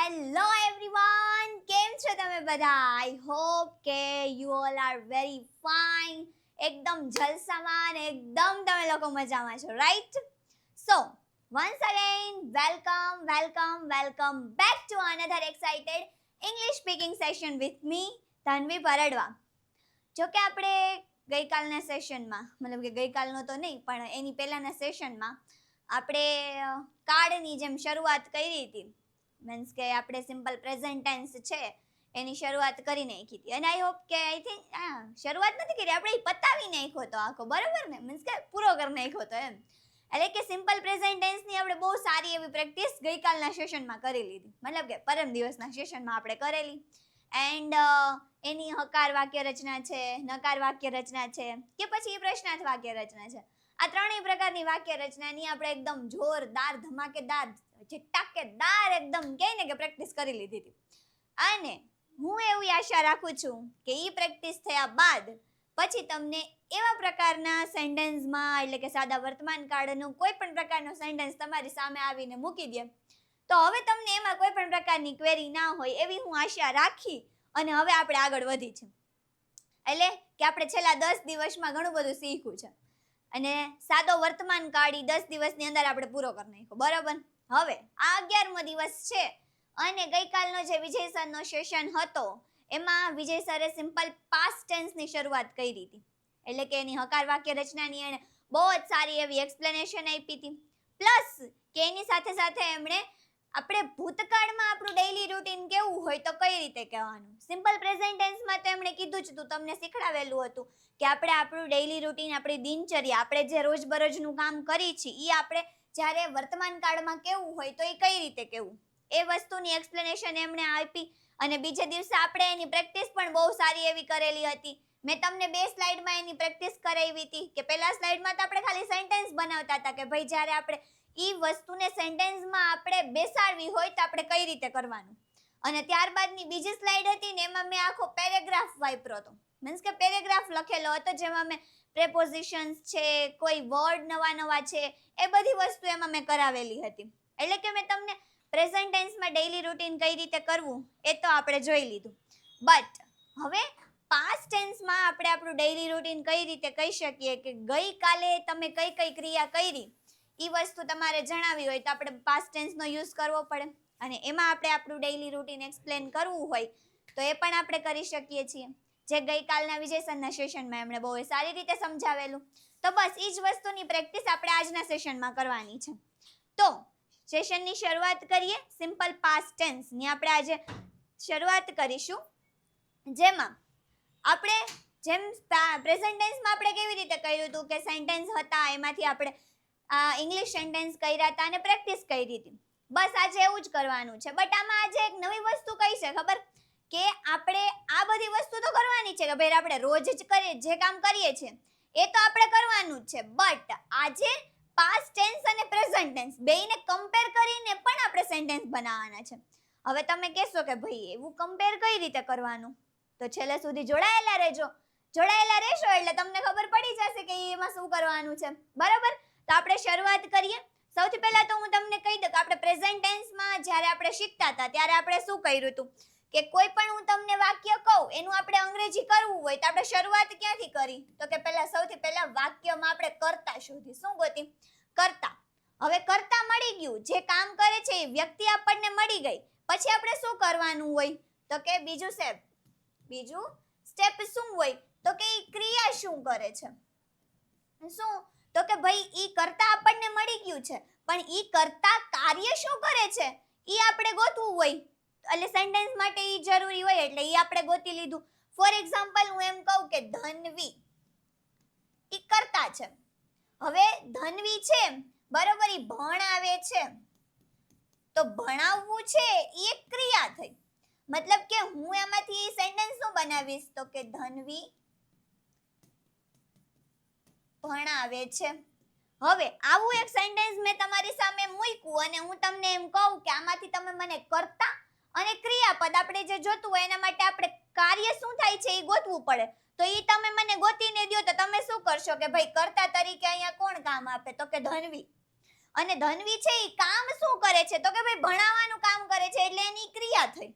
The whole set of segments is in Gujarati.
હેલો એવરીવન, કેમ છો તમે બધા? આઈ હોપ કે you all are very fine. એકદમ જલસામાં અને એકદમ તમે લોકો મજામાં છો, right? So once again welcome back to another excited English speaking session with me Tanvi Pardava. જો કે આપણે ગઈકાલના સેશનમાં, મતલબ કે ગઈકાલનો તો નહીં પણ એની પહેલાના સેશનમાં આપણે કાર્ડની જેમ શરૂઆત કરી હતી. મીન્સ કે આપણે સિમ્પલ પ્રેઝન્ટ ટેન્સ છે એની શરૂઆત કરી નાખી હતી. અને આઈ હોપ કે આઈ થિંક શરૂઆત નથી કરી, આપણે પતાવી નાખ્યો તો આખો, બરાબર ને? મીન્સ કે પૂરો કરી નાખ્યો તો એમ. એટલે કે સિમ્પલ પ્રેઝન્ટ ટેન્સની આપણે બહુ સારી એવી પ્રેક્ટિસ ગઈકાલના સેશનમાં કરી લીધી, મતલબ કે પરમ દિવસના સેશનમાં આપણે કરેલી. એન્ડ એની હકાર વાક્ય રચના છે, નકાર વાક્ય રચના છે કે પછી પ્રશ્નાર્થ વાક્ય રચના છે, આ ત્રણેય પ્રકારની વાક્ય રચનાની આપણે એકદમ જોરદાર ધમાકેદાર ઝટાકેદાર એકદમ કહે ને કે પ્રેક્ટિસ કરી લીધી હતી. અને હું એવી આશા રાખું છું કે એ પ્રેક્ટિસ થયા બાદ પછી તમને એવા પ્રકારના સેન્ટેન્સમાં, એટલે કે સાદા વર્તમાન કાળનું કોઈ પણ પ્રકારનો સેન્ટેન્સ તમારી સામે આવીને મૂકી દે તો હવે તમને એમાં કોઈ પણ પ્રકારની ક્વેરી ના હોય એવી હું આશા રાખી અને હવે આપણે આગળ વધી છે. એટલે કે આપણે છેલ્લા 10 દિવસમાં ઘણું બધું શીખ્યું છે અને સાદો વર્તમાન કાળ 10 દિવસની અંદર આપણે પૂરો કરી નાખ્યો, બરાબર? હવે આ 11મો દિવસ છે અને ગઈકાલનો જે વિજય સરનો સેશન હતો એમાં વિજય સરે સિમ્પલ પાસ્ટ ટેન્સની શરૂઆત કરી હતી. એટલે કે એની હકાર વાક્ય રચનાની એણે બહુ જ સારી એવી એક્સપ્લેનેશન આપી હતી. પ્લસ કે એની સાથે સાથે એમણે આપણે ભૂતકાળમાં આપણું ડેઈલી રૂટીન કેવું હોય તો કઈ રીતે કહેવાનું, સિમ્પલ પ્રેઝન્ટ ટેન્સમાં તો એમણે કીધું જ હતું, તમને શીખડાવેલું હતું કે આપણે આપણું ડેઈલી રૂટીન, આપણી દિનચર્યા, આપણે જે રોજબરોજનું કામ કરીએ છીએ એ આપણે જ્યારે વર્તમાન કાળમાં કેવું હોય તો એ કઈ રીતે કેવું, એ વસ્તુની એક્સપ્લેનેશન એમણે આપી. અને બીજે દિવસે આપણે એની પ્રેક્ટિસ પણ બહુ સારી એવી કરેલી હતી. મેં તમને 2 સ્લાઇડમાં એની પ્રેક્ટિસ કરાવી હતી કે પહેલા સ્લાઇડમાં તો આપણે ખાલી સેન્ટેન્સ બનાવતા હતા કે ભાઈ જ્યારે આપણે એ વસ્તુને સેન્ટેન્સમાં આપણે બેસાડવી હોય તો આપણે કઈ રીતે કરવાનું. અને ત્યારબાદની બીજી સ્લાઇડ હતી ને એમાં મેં આખો પેરેગ્રાફ વાપર્યો હતો, મીન્સ કે પેરેગ્રાફ લખેલો હતો જેમાં મેં પ્રેપોઝિશન્સ છે, કોઈ વર્ડ નવા છે, એ બધી વસ્તુ એમાં મેં કરાવેલી હતી. એટલે કે મેં તમને પ્રેઝન્ટ ટેન્સમાં ડેઈલી રૂટીન કઈ રીતે કરવું એ તો આપણે જોઈ લીધું. બટ હવે પાસ્ટ ટેન્સમાં આપણે આપણું ડેઈલી રૂટીન કઈ રીતે કહી શકીએ કે ગઈકાલે તમે કઈ કઈ ક્રિયા કરી એ વસ્તુ તમારે જણાવી હોય તો આપણે પાસ્ટ ટેન્સનો યુઝ કરવો પડે. અને એમાં આપણે આપણું ડેઈલી રૂટીન એક્સપ્લેન કરવું હોય તો એ પણ આપણે કરી શકીએ છીએ, જે ગઈકાલના વિજય સરના સેશનમાં એમણે બહુ સારી રીતે સમજાવેલું. તો બસ એ જ વસ્તુની પ્રેક્ટિસ આપણે આજના સેશનમાં કરવાની છે. તો સેશનની શરૂઆત કરીએ. સિમ્પલ પાસ્ટ ટેન્સની આપણે આજે શરૂઆત કરીશું, જેમાં આપણે જેમ પ્રેઝન્ટ ટેન્સમાં આપણે કેવી રીતે કર્યું હતું કે સેન્ટેન્સ હતા એમાંથી આપણે ઇંગ્લિશ સેન્ટેન્સ કર્યા હતા અને પ્રેક્ટિસ કરી હતી. બસ આજે એવું જ કરવાનું છે. બટ આમાં આજે એક નવી વસ્તુ કઈ છે ખબર? કે આપણે આ બધી વસ્તુ તો કરવાની છે કે ભાઈ આપણે રોજ જ કરીએ, જે કામ કરીએ છીએ એ તો આપણે કરવાનું જ છે. બટ આજે પાસ્ટ ટેન્સ અને પ્રેઝન્ટ ટેન્સ બેયને કમ્પેર કરીને પણ આપણે સેન્ટેન્સ બનાવવાના છે. હવે તમે કહેશો કે ભાઈ એવું કમ્પેર કઈ રીતે કરવાનું, તો છેલ્લે સુધી જોડાયેલા રહેજો. જોડાયેલા રહેશો એટલે તમને ખબર પડી જશે કે એમાં શું કરવાનું છે, બરાબર? તો આપણે શરૂઆત કરીએ. સૌથી પહેલા તો હું તમને કહી દઉં કે આપણે પ્રેઝન્ટ ટેન્સમાં જ્યારે આપણે શીખતા હતા ત્યારે આપણે શું કર્યું હતું કે કોઈ પણ હું તમને વાક્ય કહું એનું આપણે અંગ્રેજી કરવું હોય તો આપણે શરૂઆત ક્યાંથી કરી, તો કે સૌથી પહેલા વાક્યમાં આપણે કર્તા શોધી. શું ગોતી? કર્તા. હવે કર્તા મળી ગયું, જે કામ કરે છે એ વ્યક્તિ આપણને મળી ગઈ, પછી આપણે શું કરવાનું હોય તો કે બીજું સ્ટેપ શું હોય તો કે એ ક્રિયા શું કરે છે. શું તો કે ભાઈ ઈ કર્તા આપણને મળી ગયું છે પણ ઈ કર્તા કાર્ય શું કરે છે ઈ આપણે ગોતવું હોય, એટલે સેન્ટેન્સ માટે ઈ જરૂરી હોય એટલે ઈ આપણે ગોતી લીધું. ફોર એક્ઝામ્પલ હું એમ કહું કે ધનવી ઈ કર્તા છે. હવે ધનવી છે, બરોબર, ઈ ભણાવે છે, તો ભણાવવું છે ઈ એક ક્રિયા થઈ. મતલબ કે હું એમાંથી સેન્ટેન્સ શું બનાવીશ તો કે ધનવી ભણાવે છે. હવે આવું એક સેન્ટેન્સ મેં તમારી સામે મૂક્યું અને હું તમને એમ કહું કે આમાંથી તમે મને કર્તા અને ક્રિયાપદ આપણે જે જોતું હોય એના માટે આપણે કાર્ય શું થાય છે એ ગોતવું પડે. તો એ તમે મને ગોતીને દો તો તમે શું કરશો કે ભાઈ કર્તા તરીકે અહીંયા કોણ કામ આપે તો કે ધનવી. અને ધન્વી છે એ કામ શું કરે છે તો કે ભાઈ ભણાવવાનું કામ કરે છે એટલે એની ક્રિયા થઈ.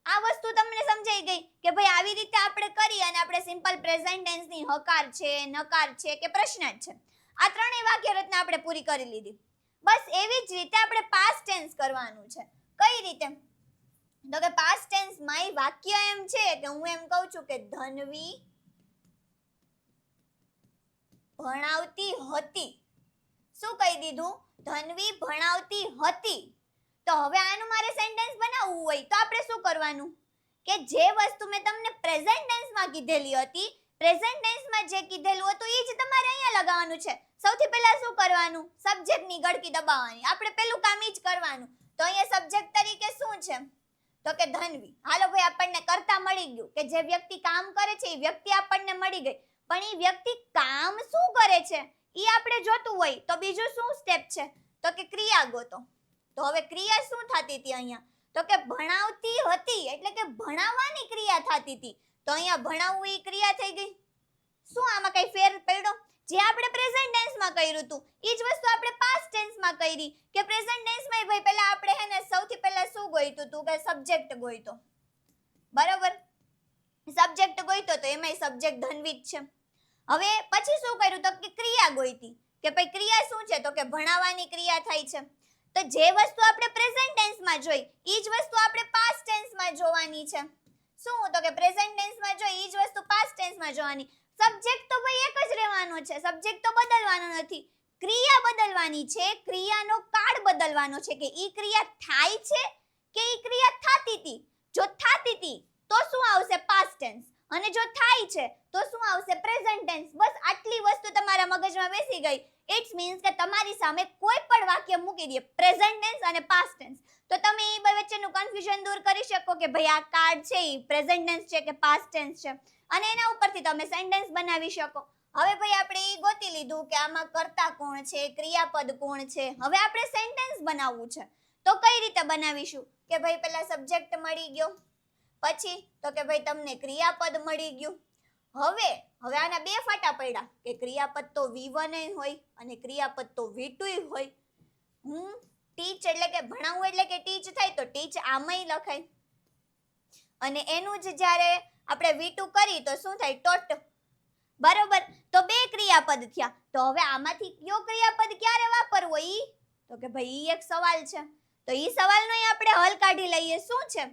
આ વસ્તુ તમને સમજાઈ ગઈ કે ભાઈ આવી રીતે આપણે કરી અને આપણે સિમ્પલ પ્રેઝન્ટ ટેન્સ ની હકાર છે, નકાર છે કે પ્રશ્નાર્થ છે આ ત્રણેય વાક્ય રચના આપણે પૂરી કરી લીધી. બસ એવી જ રીતે આપણે પાસ્ટ ટેન્સ કરવાનું છે. કઈ રીતે? તો કે પાસ્ટ ટેન્સ માં વાક્ય એમ છે કે હું એમ કહું છું કે ધન્વી ભણાવતી હતી. શું કહી દીધું? ધન્વી ભણાવતી હતી. તો હવે આનું મારે સેન્ટેન્સ બનાવવું હોય તો આપણે શું કરવાનું કે જે વસ્તુ મેં તમને પ્રેઝન્ટ ટેન્સમાં કીધેલી હતી, પ્રેઝન્ટ ટેન્સમાં જે કીધેલું હતું એ જ તમારે અહીંયા લગાવવાનું છે. સૌથી પહેલા શું કરવાનું? સબ્જેક્ટની ગળકી દબાવવાની. આપણે પેલું કામ ઈ જ કરવાનું. તો અહીંયા સબ્જેક્ટ તરીકે શું છે તો કે ધન્વી. હાલો ભાઈ આપણને કર્તા મળી ગયું કે જે વ્યક્તિ કામ કરે છે એ વ્યક્તિ આપણને મળી ગઈ. પણ એ વ્યક્તિ કામ શું કરે છે એ આપણે જોતું હોય તો બીજું શું સ્ટેપ છે તો કે ક્રિયા ગોતો. તો હવે ક્રિયા શું થતી હતી અહીંયા તો કે ભણાવતી હતી એટલે કે ભણાવવાની ક્રિયા થતી હતી. તો અહીંયા ભણાવવું એ ક્રિયા થઈ ગઈ. શું આમાં કઈ ફેર પડ્યો? જે આપણે પ્રેઝન્ટ ટેન્સમાં કર્યું હતું એ જ વસ્તુ આપણે પાસ્ટ ટેન્સમાં કરી કે પ્રેઝન્ટ ટેન્સમાં ભાઈ પહેલા આપણે હે ને સૌથી પહેલા શું ગોઈતું હતું કે સબ્જેક્ટ ગોઈતો. બરોબર, સબ્જેક્ટ ગોઈતો તો એમાંય સબ્જેક્ટ ધન્વી જ છે. હવે પછી શું કર્યું તો કે ક્રિયા ગોઈતી કે ભાઈ ક્રિયા શું છે તો કે ભણાવવાની ક્રિયા થાય છે. તો જે વસ્તુ આપણે પ્રેઝન્ટ ટેન્સમાં જોઈ એ જ વસ્તુ આપણે પાસ્ટ ટેન્સમાં જોવાની છે. શું તો કે પ્રેઝન્ટ ટેન્સમાં જોઈ એ જ વસ્તુ પાસ્ટ ટેન્સમાં જોવાની. સબ્જેક્ટ તો ભાઈ એક જ રહેવાનો છે, સબ્જેક્ટ તો બદલવાનો નથી. ક્રિયા બદલવાની છે, ક્રિયાનો કાળ બદલવાનો છે કે ઈ ક્રિયા થાય છે કે ઈ ક્રિયા થાતી હતી. જો થાતી હતી તો શું આવશે? Past tense. અને જો થાય છે તો શું આવશે? Present tense. બસ આટલી વસ્તુ તમારા મગજમાં બેસી ગઈ. ઇટ્સ મીન્સ કે તમારી સામે કોઈ પણ વાક્ય મૂકી દે પ્રેઝન્ટ ટેન્સ અને પાસ્ટ ટેન્સ તો તમે એ બે વચ્ચેનું કન્ફ્યુઝન દૂર કરી શકો કે ભાઈ આ કાર્ડ છે એ પ્રેઝન્ટ ટેન્સ છે કે પાસ્ટ ટેન્સ છે અને એના ઉપરથી તમે સેન્ટેન્સ બનાવી શકો. હવે ભાઈ આપણે એ ગોતી લીધું કે આમાં કર્તા કોણ છે, ક્રિયાપદ કોણ છે. હવે આપણે સેન્ટેન્સ બનાવવું છે તો કઈ રીતે બનાવીશું કે ભાઈ પહેલા સબ્જેક્ટ મળી ગયો, પછી તો કે ભાઈ તમને ક્રિયાપદ મળી ગયું. હવે આના બે ફાટા પડ્યા કે ક્રિયાપદ તો V1 હોય અને ક્રિયાપદ તો V2 હોય. હું ટીચ એટલે કે ભણાવવું એટલે કે ટીચ થાય તો ટીચ આમાંય લખાય અને એનું જ જ્યારે આપણે V2 કરી તો શું થાય? ટોટ. બરોબર, તો બે ક્રિયાપદ થયા. તો હવે આમાંથી કયો ક્રિયાપદ ક્યારે વાપરવો ઈ તો કે ભાઈ ઈ એક સવાલ છે. તો ઈ સવાલનો આપણે હલ કાઢી લઈએ. શું છે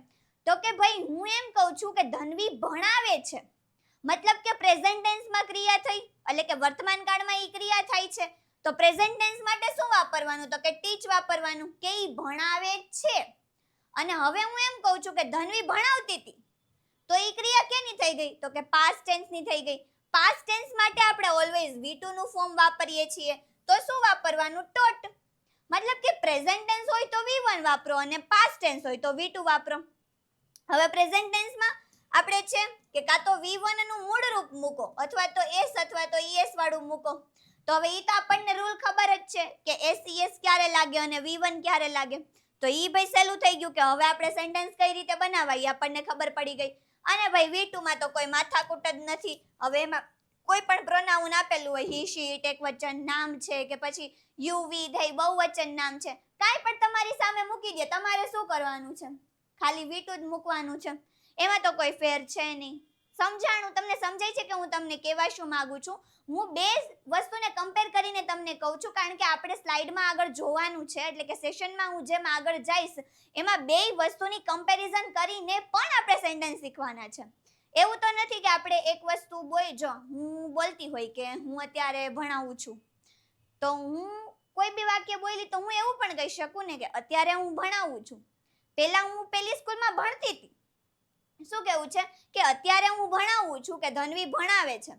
તો કે ભાઈ હું એમ કહું છું કે ધન્વી ભણાવે છે મતલબ કે પ્રેઝન્ટ ટેન્સમાં ક્રિયા થઈ એટલે કે વર્તમાન કાળમાં ઈ ક્રિયા થાય છે. તો પ્રેઝન્ટ ટેન્સ માટે શું વાપરવાનું તો કે ટીચ વાપરવાનું કે ઈ ભણાવે છે. અને હવે હું એમ કહું છું કે ધન્વી ભણાવતી હતી તો ઈ ક્રિયા કેની થઈ ગઈ તો કે પાસ્ટ ટેન્સની થઈ ગઈ. પાસ્ટ ટેન્સ માટે આપણે ઓલવેઝ V2 નું ફોર્મ વાપરીએ છીએ. તો શું વાપરવાનું? ટોટ. મતલબ કે પ્રેઝન્ટ ટેન્સ હોય તો V1 વાપરો અને પાસ્ટ ટેન્સ હોય તો V2 વાપરો. હવે પ્રેઝન્ટ ટેન્સમાં આપણે છે કે કાં તો V1 નું મૂળ રૂપ મૂકો અથવા તો S અથવા તો ES વાળું મૂકો. તો હવે ઈ તો આપણને રૂલ ખબર જ છે કે SES ક્યારે લાગે અને V1 ક્યારે લાગે. તો ઈ ભાઈ સહેલું થઈ ગયું કે હવે આપણે સેન્ટેન્સ કઈ રીતે બનાવાય આપણને ખબર પડી ગઈ. અને ભાઈ V2 માં તો કોઈ માથાકૂટ જ નથી. હવે એમાં કોઈ પણ પ્રોનાઉન આપેલું હોય હી શી ઇટ એકવચન નામ છે કે પછી યુ વી ધેય બહુવચન નામ છે કાંઈ પણ તમારી સામે મૂકી દે તમારે શું કરવાનું છે? ખાલી V2 જ મૂકવાનું છે. એમાં તો કોઈ ફેર છે નહીં. સમજાણું? તમને સમજાય છે કે હું તમને કહેવા શું માંગુ છું? હું બે વસ્તુને કમ્પેર કરીને તમને કહું છું કારણ કે આપણે સ્લાઇડમાં આગળ જોવાનું છે એટલે કે સેશનમાં હું જેમ આગળ જઈશ એમાં બે વસ્તુની કમ્પેરિઝન કરીને પણ આપણે સેન્ટેન્સ શીખવાના છે. એવું તો નથી કે આપણે એક વસ્તુ જો હું બોલતી હોય કે હું અત્યારે ભણાવું છું તો હું કોઈ બી વાક્ય બોલી તો હું એવું પણ કહી શકું ને કે અત્યારે હું ભણાવું છું. પહેલા હું પેલી સ્કૂલમાં ભણતી હતી. શું કેવું છે કે અત્યારે હું ભણાવું છું કે ધન્વી ભણાવે છે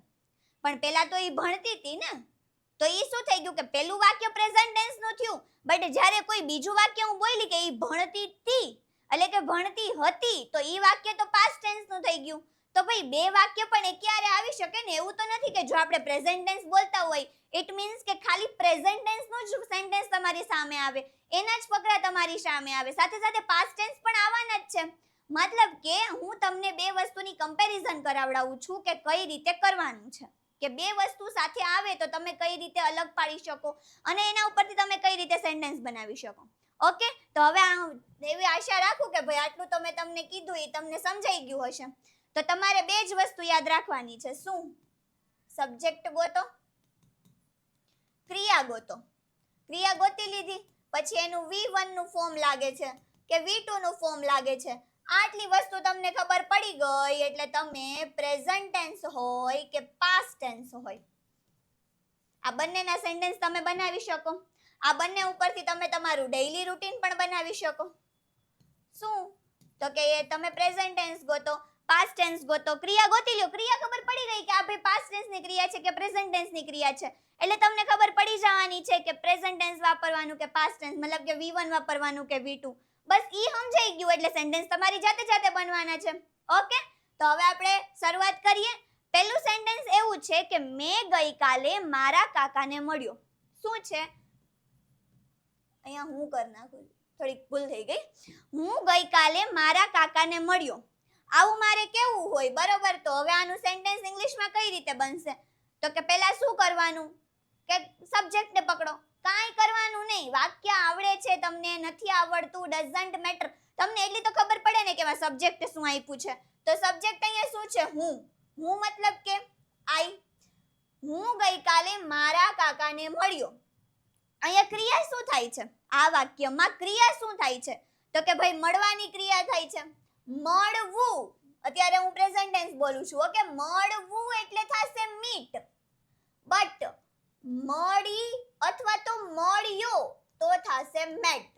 પણ પહેલા તો ઈ ભણતી હતી ને. તો ઈ શું થઈ ગયું કે પેલું વાક્ય પ્રેઝન્ટ ટેન્સ નું થયું બટ જ્યારે કોઈ બીજું વાક્ય હું બોલી કે ઈ ભણતી હતી એટલે કે ભણતી હતી તો ઈ વાક્ય તો પાસ્ટ ટેન્સ નું થઈ ગયું. તો ભાઈ બે વાક્ય પણ એક ક્યારે આવી શકે ને. એવું તો નથી કે જો આપણે પ્રેઝન્ટ ટેન્સ બોલતા હોય ઇટ મીન્સ કે ખાલી પ્રેઝન્ટ ટેન્સ નું જ સેન્ટેન્સ તમારી સામે આવે, એના જ ફકરા તમારી સામે આવે, સાથે સાથે પાસ્ટ ટેન્સ પણ આવવાના જ છે. મતલબ કે હું તમને બે વસ્તુની કમ્પેરિઝન કરાવડાવું છું કે કઈ રીતે કરવાનું છે. કે બે વસ્તુ સાથે આવે તો તમે કઈ રીતે અલગ પાડી શકો અને એના ઉપરથી તમે કઈ રીતે સેન્ટેન્સ બનાવી શકો. ઓકે, તો હવે એવી આશા રાખું કે ભાઈ આટલું તો મેં તમને કીધું એ તમને સમજાઈ ગયું હશે. તો તમારે બે જ વસ્તુ યાદ રાખવાની છે. શું? સબ્જેક્ટ ગોતો, ક્રિયા ગોતો. ક્રિયા ગોતી લીધી પછી એનું V1 નું ફોર્મ લાગે છે કે V2 નું ફોર્મ લાગે છે. આટલી વસ્તુ તમને ખબર પડી ગઈ એટલે તમે પ્રેઝન્ટ ટેન્સ હોય કે પાસ્ટ ટેન્સ હોય આ બંનેના સેન્ટેન્સ તમે બનાવી શકો. આ બંને ઉપરથી તમે તમારું ડેઈલી રૂટીન પણ બનાવી શકો. શું? તો કે તમે પ્રેઝન્ટ ટેન્સ ગોતો, પાસ્ટ ટેન્સ ગોતો, ક્રિયા ગોતી લ્યો. ક્રિયા ખબર પડી ગઈ કે આ ભાઈ પાસ્ટ ટેન્સ ની ક્રિયા છે કે પ્રેઝન્ટ ટેન્સ ની ક્રિયા છે. એટલે તમને ખબર પડી જવાની છે કે પ્રેઝન્ટ ટેન્સ વાપરવાનું કે પાસ્ટ ટેન્સ, મતલબ કે V1 વાપરવાનું કે V2. બસ ઈ સમજાઈ ગયું એટલે સેન્ટેન્સ તમારી જાતે જાતે બનવાના છે. ઓકે, તો હવે આપણે શરૂઆત કરીએ. પહેલું સેન્ટેન્સ એવું છે કે મેં ગઈકાલે મારા કાકાને મળ્યો. શું છે? અહીંયા હું કરી નાખું, થોડીક ભૂલ થઈ ગઈ. હું ગઈકાલે મારા કાકાને મળ્યો. આવું મારે કેવું હોય, બરોબર? તો હવે આનું સેન્ટેન્સ ઇંગ્લિશમાં કઈ રીતે બનશે? તો કે પહેલા શું કરવાનું કે સબ્જેક્ટને પકડો. કાંઈ કરવાનું નહીં, વાક્ય આવડે છે તમને નથી આવડતું ડઝન્ટ મેટર. તમને એટલી તો ખબર પડે ને કે એમાં સબ્જેક્ટ શું આપ્યું છે. તો સબ્જેક્ટ અહીંયા શું છે? હું. હું મતલબ કે આઈ. હું ગઈકાલે મારા કાકાને મળ્યો. અહીંયા ક્રિયા શું થાય છે? આ વાક્યમાં ક્રિયા શું થાય છે? તો કે ભાઈ મળવાની ક્રિયા થાય છે. મળવું. અત્યારે હું પ્રેઝન્ટ ટેન્સ બોલું છું. ઓકે, મળવું એટલે થશે મીટ. બટ મળી અથવા તો મળ્યો તો થશે મેટ.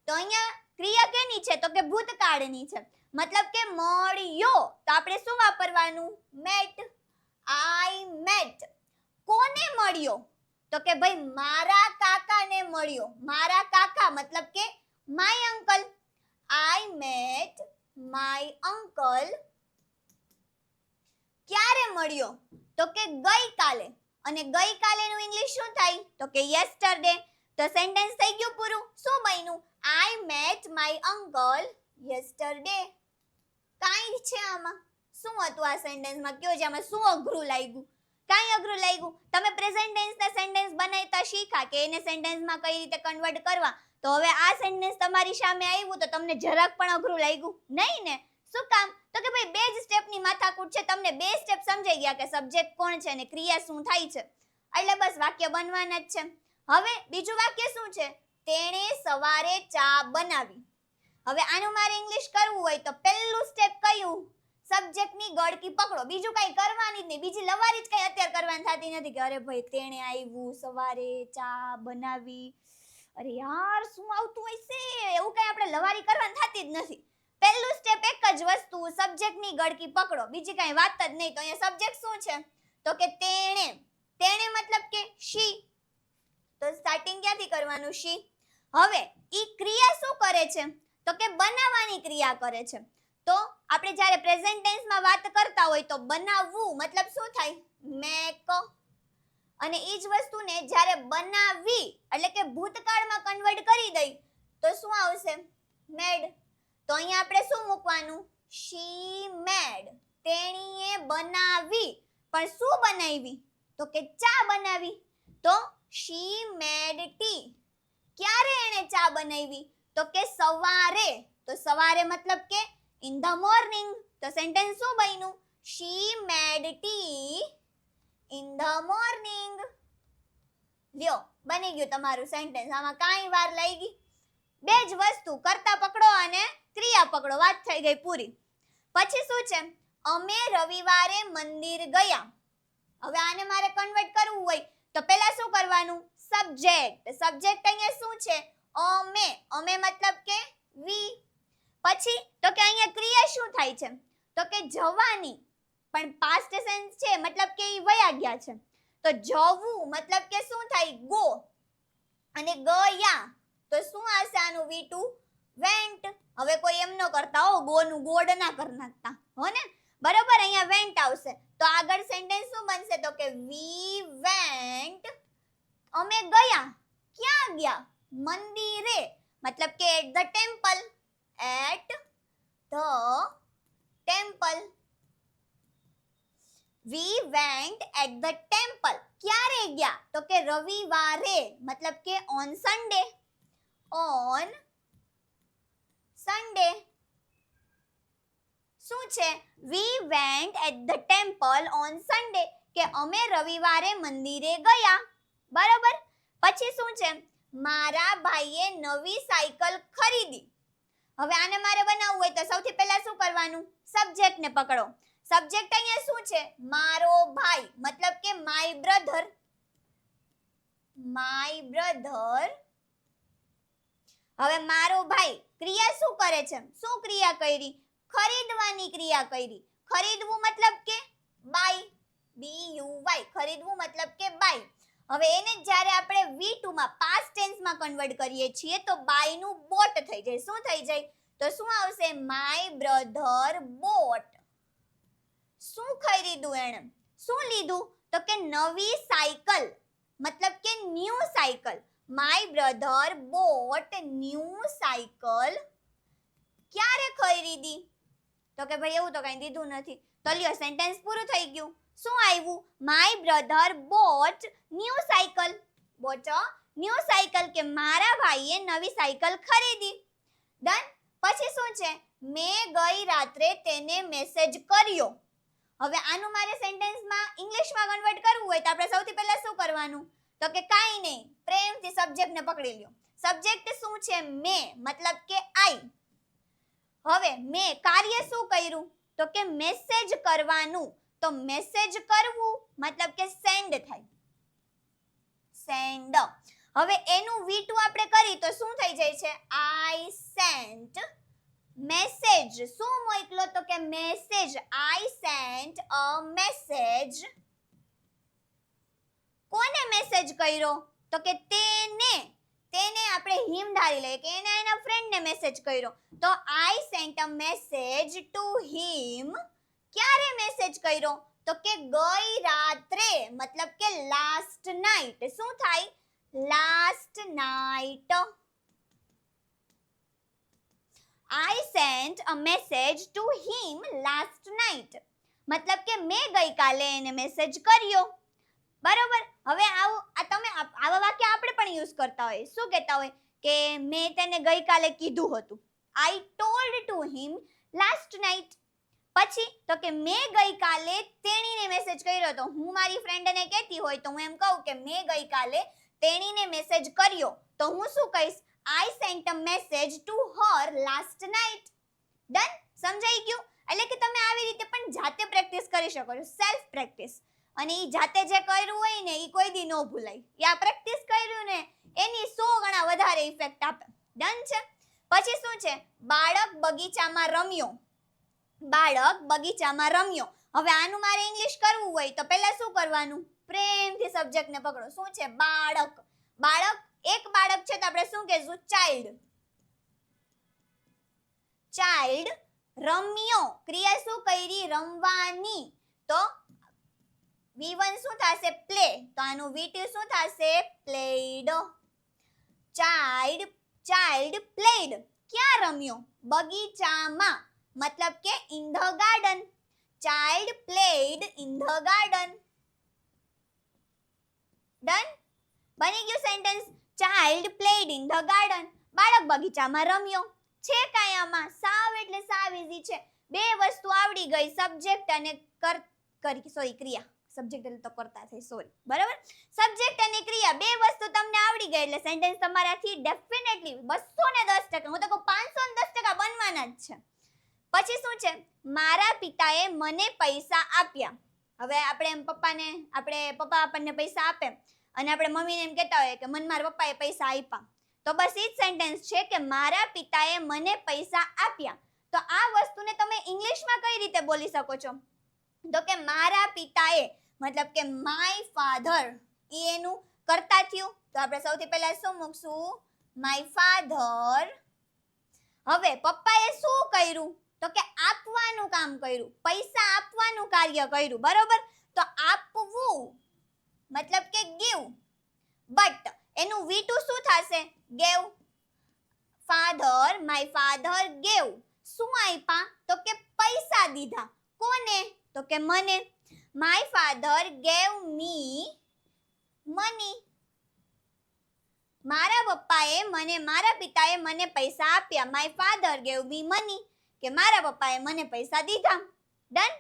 તો અહીંયા ક્રિયા કેની છે? તો કે ભૂતકાળની છે. મતલબ કે મળ્યો તો આપણે શું વાપરવાનું? મેટ. I met. કોને મળ્યો? તો કે ભાઈ મારા કાકાને મળ્યો. મારા કાકા મતલબ કે my uncle. I met my uncle. ક્યારે મળ્યો? તો કે ગઈકાલે. અને ગઈકાલેનું ઇંગ્લિશ શું થાય? તો કે યેસ્ટરડે. તો સેન્ટેન્સ થઈ ગયું પૂરું. શું બન્યું? I met my uncle yesterday. કાંઈ છે આમાં? શું હતું આ સેન્ટેન્સમાં? કયો છે આમાં શું અઘરું લાગ્યું? કાંઈ અઘરું લાગ્યું? તમે પ્રેઝન્ટ ટેન્સના સેન્ટેન્સ બનાવતા શીખા કે એને સેન્ટેન્સમાં કઈ રીતે કન્વર્ટ કરવા. તો હવે આ સેન્ટેન્સ તમારી સામે આવ્યું તો તમને જરાક પણ અઘરું લાગ્યું નહીં ને? શું કામ? તો કે ભાઈ બે જ સ્ટેપની માથાકૂટ છે. તમને બે સ્ટેપ સમજાઈ ગયા કે સબ્જેક્ટ કોણ છે અને ક્રિયા શું થાય છે. એટલે બસ વાક્ય બનવાના જ છે. હવે બીજું વાક્ય શું છે? તેણે સવારે ચા બનાવી. હવે આનું મારે ઇંગ્લિશ કરવું હોય તો પહેલું સ્ટેપ કયું? સબ્જેક્ટની ગળકી પકડો. બીજું કઈ કરવાની જ નહીં. બીજી લવારી જ કઈ અત્યારે કરવાની થતી નથી કે અરે ભાઈ તેણે આવ્યું, સવારે ચા બનાવી. અરે યાર શું આવતું હોય છે? એવું કઈ આપણે લવારી કરવાની થતી જ નથી. પહેલું સ્ટેપ એક જ વસ્તુ, સબ્જેક્ટની ગળકી પકડો. બીજી કઈ વાત જ નહીં. તો અહીંયા સબ્જેક્ટ શું છે? તો કે તેણે. તેણે મતલબ કે શી. તો સ્ટાર્ટિંગ ક્યાંથી કરવાનું? શી. હવે ઈ ક્રિયા શું કરે છે? તો કે બનાવવાની ક્રિયા કરે છે. તો આપણે જ્યારે પ્રેઝન્ટ ટેન્સમાં વાત કરતા હોય તો બનાવવું મતલબ શું થાય? મેક. અને ઈ જ વસ્તુને જ્યારે બનાવી એટલે કે ભૂતકાળમાં કન્વર્ટ કરી દઈ તો શું આવશે? મેડ. તો અહીંયા આપણે શું મૂકવાનું? શી મેડ. તેણીએ બનાવી. પણ શું બનાવી? તો કે ચા બનાવી. તો શી મેડ ટી. ક્યારે એણે ચા બનાવી? તો કે સવારે. તો સવારે મતલબ કે ઇન ધ મોર્નિંગ. તો સેન્ટેન્સ શું બન્યું? શી મેડ ટી ઇન ધ મોર્નિંગ. લ્યો બની ગયું તમારું સેન્ટેન્સ. આમાં કાંઈ વાર લાગી? બે જ વસ્તુ, કર્તા પકડો અને ક્રિયા પકડો. વાત થઈ ગઈ પૂરી. પછી શું છે? અમે રવિવારે મંદિર ગયા. હવે આને મારે કન્વર્ટ કરવું હોય તો પહેલા શું કરવાનું? સબ્જેક્ટ. સબ્જેક્ટ અહીંયા શું છે? અમે. અમે મતલબ કે વી. પછી તો કે અહીંયા ક્રિયા શું થાય છે? તો કે જવાની. પણ પાસ્ટ ટેન્સ છે મતલબ કે ઈ વયા ગયા છે. તો જવું મતલબ કે શું થાય? ગો. અને ગયા તો શું આવશે આનું? V2 vent. હવે કોઈ એમ ન કરતા હો, ગો નું ગોડ ના કરી નાખતા હો ને? બરોબર, અહીંયા વેન્ટ આવશે. તો આગળ સેન્ટેન્સ શું બનશે? તો કે વી વેન્ટ. અમે ગયા. ક્યાં ગયા? મંદિરે. મતલબ કે at the temple. At the temple. We went at the temple. ક્યારે ગયા? તો કે રવિવારે, મતલબ કે ઓન સન્ડે. On Sunday. શું છે? We went at the temple on Sunday, કે અમે રવિવારે મંદિરે ગયા. બરાબર. પછી શું છે? મારા ભાઈએ નવી સાયકલ ખરીદી. હવે આને મારે બનાવવું હોય તો સૌથી પહેલા શું કરવાનું? સબ્જેક્ટ ને પકડો. સબ્જેક્ટ અહીંયા શું છે? મારો ભાઈ, મતલબ કે માય બ્રધર. My brother. હવે મારો ભાઈ ક્રિયા શું કરે છે? શું ક્રિયા કરી? ખરીદવાની ક્રિયા કરી. ખરીદવું મતલબ કે બાય. BUY. ખરીદવું મતલબ કે બાય. હવે એને જ્યારે આપણે V2 માં પાસ્ટ ટેન્સ માં કન્વર્ટ કરીએ છીએ તો બાય નું બોટ થઈ જાય. શું થઈ જાય? તો શું આવશે? My brother boat. શું ખરીદ્યું એણે? શું લીધું? તો કે નવી સાયકલ, મતલબ કે new cycle. My brother boat new cycle. ક્યારે ખરીદી? તો કે ભાઈ એવું તો કઈ દીધું નથી. તો લ્યો સેન્ટેન્સ પૂરું થઈ ગયું. શું આવ્યું? My brother boat new cycle. Boat new cycle, કે મારા ભાઈએ નવી સાયકલ ખરીદી. ડન. પછી શું છે? મેં ગઈ રાત્રે તેને મેસેજ કર્યો. હવે આનું મારે સેન્ટેન્સમાં ઇંગ્લિશમાં કન્વર્ટ કરવું હોય તો આપણે સૌથી પહેલા શું કરવાનું? તો કે કાઈ નહીં, પ્રેમથી સબ્જેક્ટ ને પકડી લ્યો. સબ્જેક્ટ શું છે? મેં, મતલબ કે આઈ. હવે મેં કાર્ય શું કર્યું? તો કે મેસેજ કરવાનું. તો મેસેજ કરવું મતલબ કે સેન્ડ થાય. સેન્ડ. હવે એનું V2 આપણે કરી તો શું થઈ જાય છે? I sent message. શું મોકલો? તો કે message. I sent a message. કોને મેસેજ કર્યો? તો કે તેને. તેને આપણે હિમ ધારી લઈએ કે એને એના ફ્રેન્ડને મેસેજ કર્યો. તો I sent a message to him. ક્યારે મેસેજ કર્યો? તો કે ગઈ રાત્રે, મતલબ કે લાસ્ટ નાઈટ. શું થાય? Last night. I sent a message to him last night. મતલબ કે મેં ગઈકાલે એને મેસેજ કર્યો. બરોબર. હવે આવા વાક્ય આપણે પણ યુઝ કરતા હોય. શું કહેતા હોય? કે મેં તેને ગઈકાલે કીધું હતું. I told to him last night. પછી તો કે મેં ગઈકાલે તેણીને મેસેજ કર્યો હતો. હું મારી ફ્રેન્ડને કહેતી હોય તો હું એમ કહું કે મેં ગઈકાલે તેણીને મેસેજ કર્યો. તો હું શું કહીશ? I sent a message to her last night. Done. સમજાઈ ગયું? એટલે કે તમે આવી રીતે પણ જાતે પ્રેક્ટિસ કરી શકો છો. Self practice. અને ઈ જાતે જે કર્યું હોય ને ઈ કોઈ દી ન ભૂલાય. યા પ્રેક્ટિસ કર્યું ને એની 100 ગણા વધારે ઇફેક્ટ આપે. ડન છે? પછી શું છે? બાળક બગીચામાં રમ્યો. બાળક બગીચામાં રમ્યો. હવે આનું મારે ઇંગ્લિશ કરવું હોય તો પહેલા શું કરવાનું? પ્રેમથી સબ્જેક્ટને પકડો. શું છે? બાળક. બાળક, એક બાળક છે તો આપણે શું કહેશું? ચાઇલ્ડ. ચાઇલ્ડ. રમ્યો. ક્રિયા શું કરી? રમવાની. તો V1 શું થશે? પ્લે. તો આનું V2 શું થશે? પ્લેડ. Child played. ક્યાં રમ્યો? બગીચામાં. મતલબ કે in the garden. Child played in the garden. Done. બની ગયું sentence. Child played in the garden. બાળક બગીચામાં રમ્યો. છે કાંઈ આમાં? સાવ એટલે સાવ ઈઝી છે. બે વસ્તુ આવડી ગઈ, સબ્જેક્ટ અને ક્રિયા. સબ્જેક્ટ એટલે તો કરતા થઈ, સોરી. બરાબર? સબ્જેક્ટ અને ક્રિયા બે વસ્તુ તમને આવડી ગઈ એટલે સેન્ટેન્સ તમારાથી ડેફિનેટલી 210%, હું તો કહું 510% બનવાના જ છે. પછી શું છે? મારા પિતાએ મને પૈસા આપ્યા. હવે પપ્પા આપણને પૈસા આપે અને આપણે મમ્મીને એમ કહેતા હોય કે મને મારા પપ્પાએ પૈસા આપ્યા. તો બસ ઈ જ સેન્ટેન્સ છે કે મારા પિતાએ મને પૈસા આપ્યા. તો આ વસ્તુને તમે ઇંગ્લિશમાં કઈ રીતે બોલી શકો છો? તો કે મારા પિતાએ, મતલબ કે માય ફાધર. ઈ એનું કર્તા થયું. તો આપણે સૌથી પહેલા શું મૂકશું? My father. હવે પપ્પાએ શું કર્યું? તો કે આપવાનું કામ કર્યું. પૈસા આપવાનું કાર્ય કર્યું. બરોબર? તો આપવું મતલબ કે give. બટ એનું V2 શું થશે? gave. my father gave. શું આપ્યા? તો કે પૈસા દીધા. કોને? તો કે મને. My father gave me money. મારા પપ્પાએ મને, મારા પિતાએ મને પૈસા આપ્યા. My father gave me money, કે મારા પપ્પાએ મને પૈસા દીધા. ડન.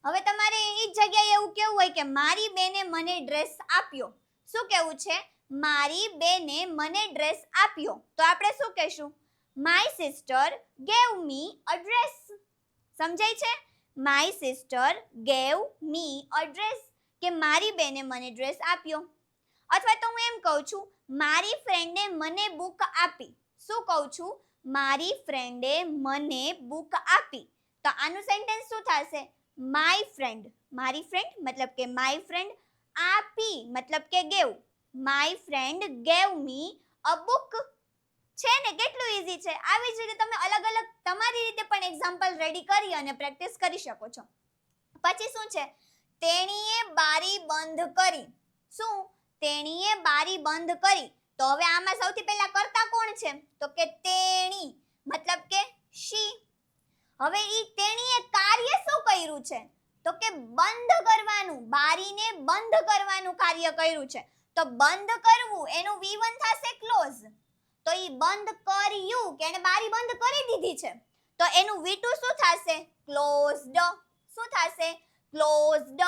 હવે તમારે એ જગ્યાએ એવું કેવું હોય કે મારી બેને મને ડ્રેસ આપ્યો. શું કેવું છે? મારી બેને મને ડ્રેસ આપ્યો. તો આપણે શું કહેશું? My sister gave me a dress. સમજાય છે? My sister gave me a dress, કે મારી બેને મને ડ્રેસ આપ્યો. અથવા તો હું એમ કહું છું, મારી ફ્રેન્ડે મને બુક આપી. શું કહું છું? મારી ફ્રેન્ડે મને બુક આપી. તો આનું સેન્ટેન્સ શું થશે? માય ફ્રેન્ડ, મારી ફ્રેન્ડ મતલબ કે માય ફ્રેન્ડ, આપી મતલબ કે gave. My friend gave me a book. છે ને, કેટલું ઈઝી છે. આવી જ રીતે તમે અલગ અલગ તમારી રીતે પણ એક્ઝામ્પલ રેડી કરી અને પ્રેક્ટિસ કરી શકો છો. પછી શું છે? તેણીએ બારી બંધ કરી. શું? તેણીએ બારી બંધ કરી. તો હવે આમાં સૌથી પહેલા કર્તા કોણ છે? તો કે તેણી મતલબ કે શી. હવે ઈ તેણીએ કાર્ય શું કર્યું છે? તો કે બંધ કરવાનું, બારીને બંધ કરવાનું કાર્ય કર્યું છે. તો બંધ કરવું એનું V1 થશે ક્લોઝ. તો ઈ બંધ કર્યું કે એને બારી બંધ કરી દીધી છે. તો એનું V2 શું થશે? ક્લોઝડ. શું થશે? ક્લોઝડ.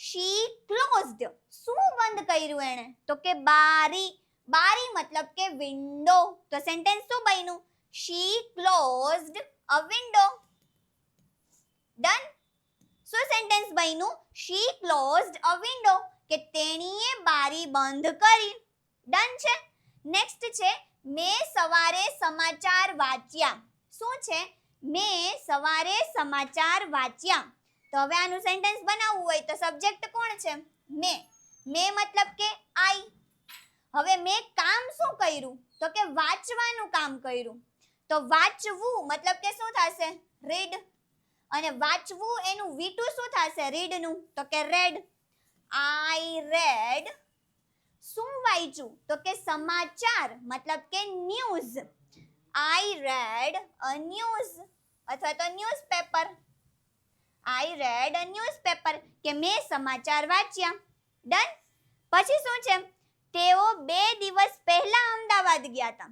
શી ક્લોઝડ. શું બંધ કર્યું એણે? તો કે બારી. બારી મતલબ કે વિન્ડો. તો સેન્ટેન્સ શું બન્યું? શી ક્લોઝડ અ વિન્ડો. ડન. શું સેન્ટેન્સ બન્યું? શી ક્લોઝડ અ વિન્ડો, કે તેણીએ બારી બંધ કરી. ડન છે. નેક્સ્ટ છે, મેં સવારે સમાચાર વાંચ્યા. શું છે? મેં સવારે સમાચાર વાંચ્યા. તો હવે આનું સેન્ટેન્સ બનાવવું હોય તો સબ્જેક્ટ કોણ છે? મેં. મેં મતલબ કે આઈ. હવે મેં કામ શું કર્યું? તો કે વાંચવાનું કામ કર્યું. તો વાંચવું મતલબ કે શું થશે? રીડ. અને વાંચવું એનું V2 શું થશે? રીડ નું. તો કે રેડ. આઈ રેડ. શું વાંચ્યું? તો કે સમાચાર મતલબ કે ન્યૂઝ. આઈ રેડ અ ન્યૂઝ અથવા તો newspaper. I red a newspaper, કે મેં સમાચાર વાંચ્યા. ડન. પછી શું છે? તેઓ 2 દિવસ પહેલા અમદાવાદ ગયા હતા.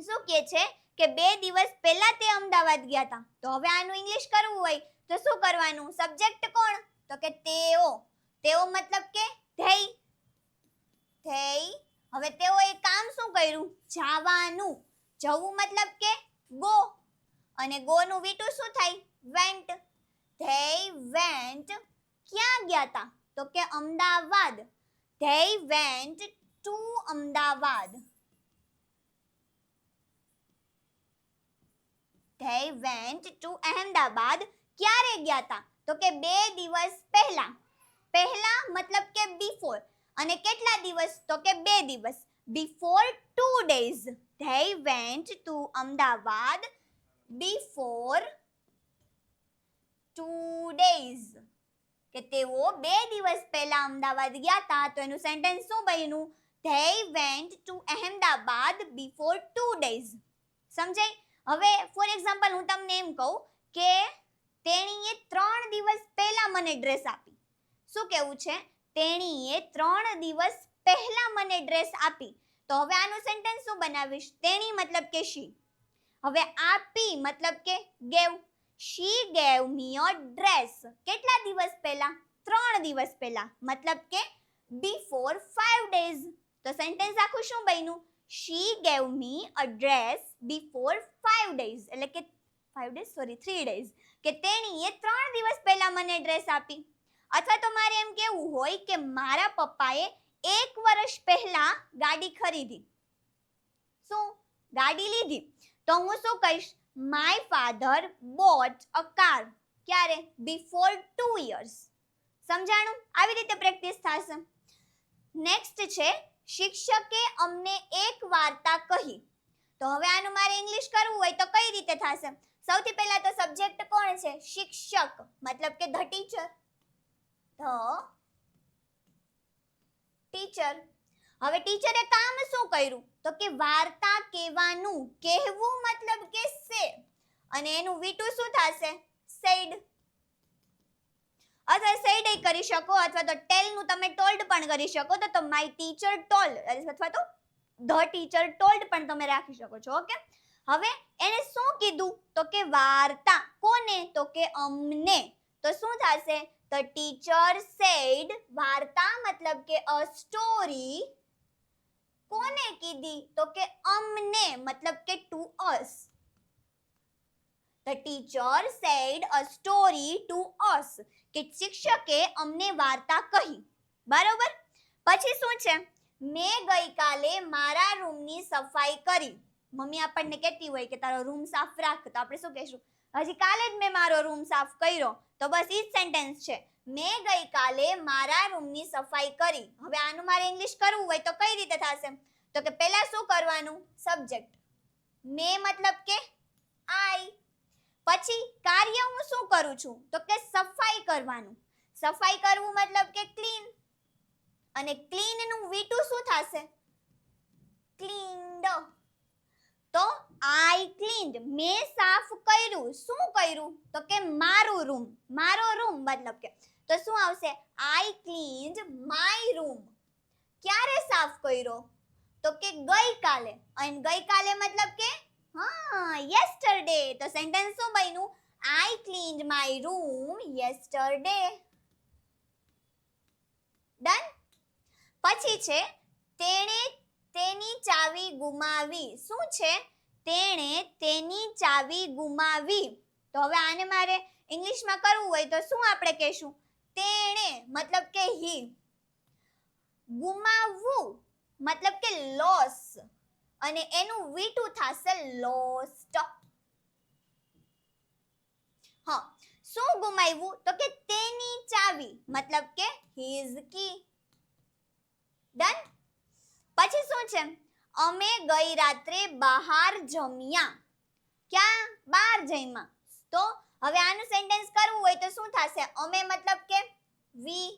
શું કહે છે? કે 2 દિવસ પહેલા તે અમદાવાદ ગયા હતા. તો હવે આનું ઇંગ્લિશ કરવું હોય તો શું કરવાનું? સબ્જેક્ટ કોણ? તો કે તેઓ. તેઓ મતલબ કે ધેય. ધેય. હવે તેઓએ કામ શું કર્યું? જવાનું. જવું મતલબ કે ગો. અને ગો નું V2 શું થાય? વેન્ટ. They vent. ક્યાં ગયા હતા? તો કે Ahmedabad. They went to Ahmedabad. They went to Ahmedabad. ક્યારે ગયા હતા? તો કે 2 દિવસ પહેલા. પહેલા મતલબ કે before. અને કેટલા દિવસ? તો કે 2 દિવસ. Before 2 days. They went to Ahmedabad before 2 days. કે તેઓ 2 દિવસ પહેલા અમદાવાદ ગયા હતા. તો એનું સેન્ટેન્સ શું બન્યું? They went to Ahmedabad before 2 days. સમજાય? હવે ફોર એક્ઝામ્પલ હું તમને એમ કહું કે તેણીએ 3 દિવસ પહેલા મને ડ્રેસ આપી. શું કેવું છે? તેણીએ 3 દિવસ પહેલા મને ડ્રેસ આપી. તો હવે આનું સેન્ટેન્સ શું બનાવીશ? તેણી મતલબ કે શી. હવે આપી મતલબ કે gave. She gave me a dress. કેટલા દિવસ પહેલા? 3 દિવસ પહેલા. મતલબ કે before 5 days. તો સેન્ટેન્સ આખું શું બન્યું? She gave me a dress before 5 days. એટલે કે 3 days. કે તેણીએ 3 દિવસ પહેલા મને ડ્રેસ આપી. અથવા તો મારે એમ કેવું હોય કે મારા પપ્પાએ 1 વર્ષ પહેલા ગાડી ખરીદી. શું? ગાડી લીધી. તો હું શું કહીશ? My father bought a car. ક્યારે? Before 2 years. સમજાણું? આવી રીતે પ્રેક્ટિસ થશે. નેક્સ્ટ છે, શિક્ષકે અમને એક વાર્તા કહી. તો હવે આનું મારે ઇંગ્લિશ કરવું હોય તો કઈ રીતે થશે? સૌથી પહેલા તો સબ્જેક્ટ કોણ છે? શિક્ષક મતલબ કે ધ ટીચર. The teacher. હવે ટીચરે કામ શું કર્યું? તો કે વાર્તા કહેવાનું. કહેવું મતલબ કે સે. અને એનું V2 શું થશે? સેડ. અથવા સેડ કરી શકો અથવા તો ટેલ નું તમે ટોલ્ડ પણ કરી શકો તો માય ટીચર ટોલ્ડ અથવા તો ધ ટીચર ટોલ્ડ પણ તમે રાખી શકો છો. ઓકે, હવે એને શું કીધું તો કે વાર્તા. કોને તો કે અમને. તો શું થશે? The teacher said. વાર્તા મતલબ કે અ સ્ટોરી. કોને કીધી તો કે અમને મતલબ કે two us. The teacher said a story to us. કે શિક્ષકે અમને વાર્તા કહી. બરોબર. પછી શું છે? મેં ગઈકાલે મારા રૂમની સફાઈ કરી. મમ્મી આપણને કહેતી હોય કે તારો રૂમ સાફ રાખ, તો આપણે શું કહેશું? હજી કાલે જ મેં મારો રૂમ સાફ કર્યો. તો બસ ઈ જ સેન્ટેન્સ છે. મેં ગઈકાલે મારા રૂમની સફાઈ કરી. હવે આનું મારે ઇંગ્લિશ કરવું હોય તો કઈ રીતે થશે? તો કે પહેલા શું કરવાનું? સબ્જેક્ટ. મેં મતલબ કે આઈ. પછી કાર્ય હું શું કરું છું તો કે સફાઈ કરવાનું. સફાઈ કરવું મતલબ કે ક્લીન. અને ક્લીન નું V2 શું થશે? ક્લીન્ડ. તો આઈ ક્લીન્ડ. મેં સાફ કર્યું. શું કર્યું તો કે મારું રૂમ. મારો રૂમ મતલબ કે તો શું આવશે? આઈ ક્લીન્ડ માય રૂમ. ક્યારે સાફ કર્યો તો કે ગઈકાલે. અને ગઈકાલે મતલબ કે yesterday. તો સેન્ટેન્સ શું બન્યું? I cleaned my room yesterday. Done. પછી છે તેણે તેની ચાવી ગુમાવી. શું છે? તેણે તેની ચાવી ગુમાવી. તો હવે આને મારે ઇંગ્લિશમાં કરવું હોય તો શું આપણે કહેશું? તેણે મતલબ કે હી. ગુમાવવું મતલબ કે લોસ. અને એનું V2 થશે લોસ્ટ. હા, શું ગુમાવ્યું તો કે તેની ચાવી મતલબ કે હિઝ કી. ડન. પછી શું છે? અમે ગઈ રાત્રે બહાર જમ્યા. ક્યાં? બહાર જમ્યા. તો હવે આનું સેન્ટેન્સ કરવું હોય તો શું થશે? અમે મતલબ કે વી.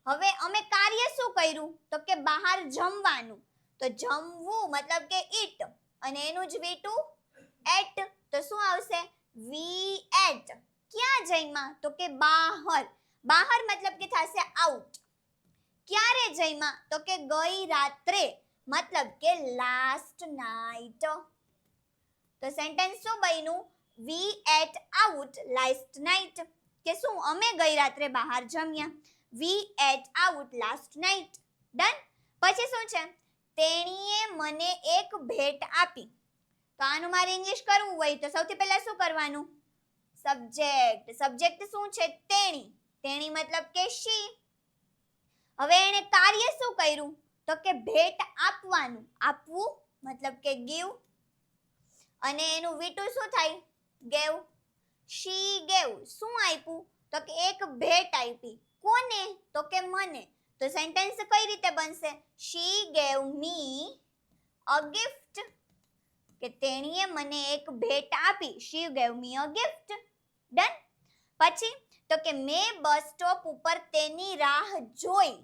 હવે અમે કાર્ય શું કર્યું તો કે બહાર જમવાનું. તો જમવું મતલબ કે ઈટ. અને એનું જ V2 એટ. તો શું આવશે? વી એટ. ક્યાં જમ્યા તો કે બહાર. બહાર મતલબ કે થશે આઉટ. ક્યારે જમ્યા તો કે ગઈ રાત્રે મતલબ કે લાસ્ટ નાઈટ. તો સેન્ટેન્સ શું બન્યું? We ate out last night. કે શું? અમે ગઈ રાત્રે બહાર જમ્યા. We ate out last night. Done. પછી શું છે? તેણીએ મને એક ભેટ આપી. તો આનું મારે ઇંગ્લિશ કરવું હોય તો સૌથી પહેલા શું કરવાનું? સબ્જેક્ટ. સબ્જેક્ટ શું છે? તેણી. તેણી મતલબ કે શી. હવે એણે કાર્ય શું કર્યું તો કે ભેટ આપવાનું. આપવું મતલબ કે ગીવ. અને એનું V2 શું થાય? ગેવ. શી ગેવ. શું આપ્યું તો કે એક ભેટ આપી. કોને તો કે મને. તો સેન્ટેન્સ કઈ રીતે બનશે? She gave me a gift. કે તેણીએ મને એક ભેટ આપી. She gave me a gift. Done. પછી તો કે મેં બસ સ્ટોપ ઉપર તેની રાહ જોઈ.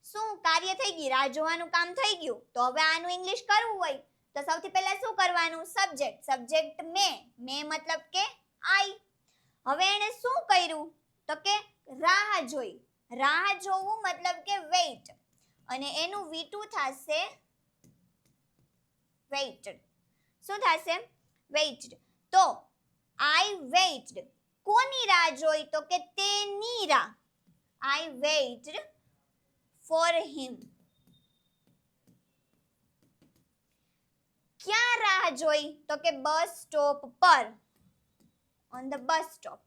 શું? કાર્ય થઈ ગઈ. રાહ જોવાનું કામ થઈ ગયું. તો હવે આનું ઇંગ્લિશ કરવું હોય તો સૌથી પહેલા શું કરવાનું? સબ્જેક્ટ. સબ્જેક્ટ મેં. મેં મતલબ કે આઈ. હવે એને શું કર્યું તો કે રાહ જોઈ. રાહ જોવું મતલબ કે વેઇટ. અને એનું V2 થશે waited. શું થશે? waited. તો I waited. કોની રાહ જોઈ તો કે તેની રાહ. I waited for him. ક્યાં રાહ જોઈ તો કે બસ સ્ટોપ પર. on the bus stop.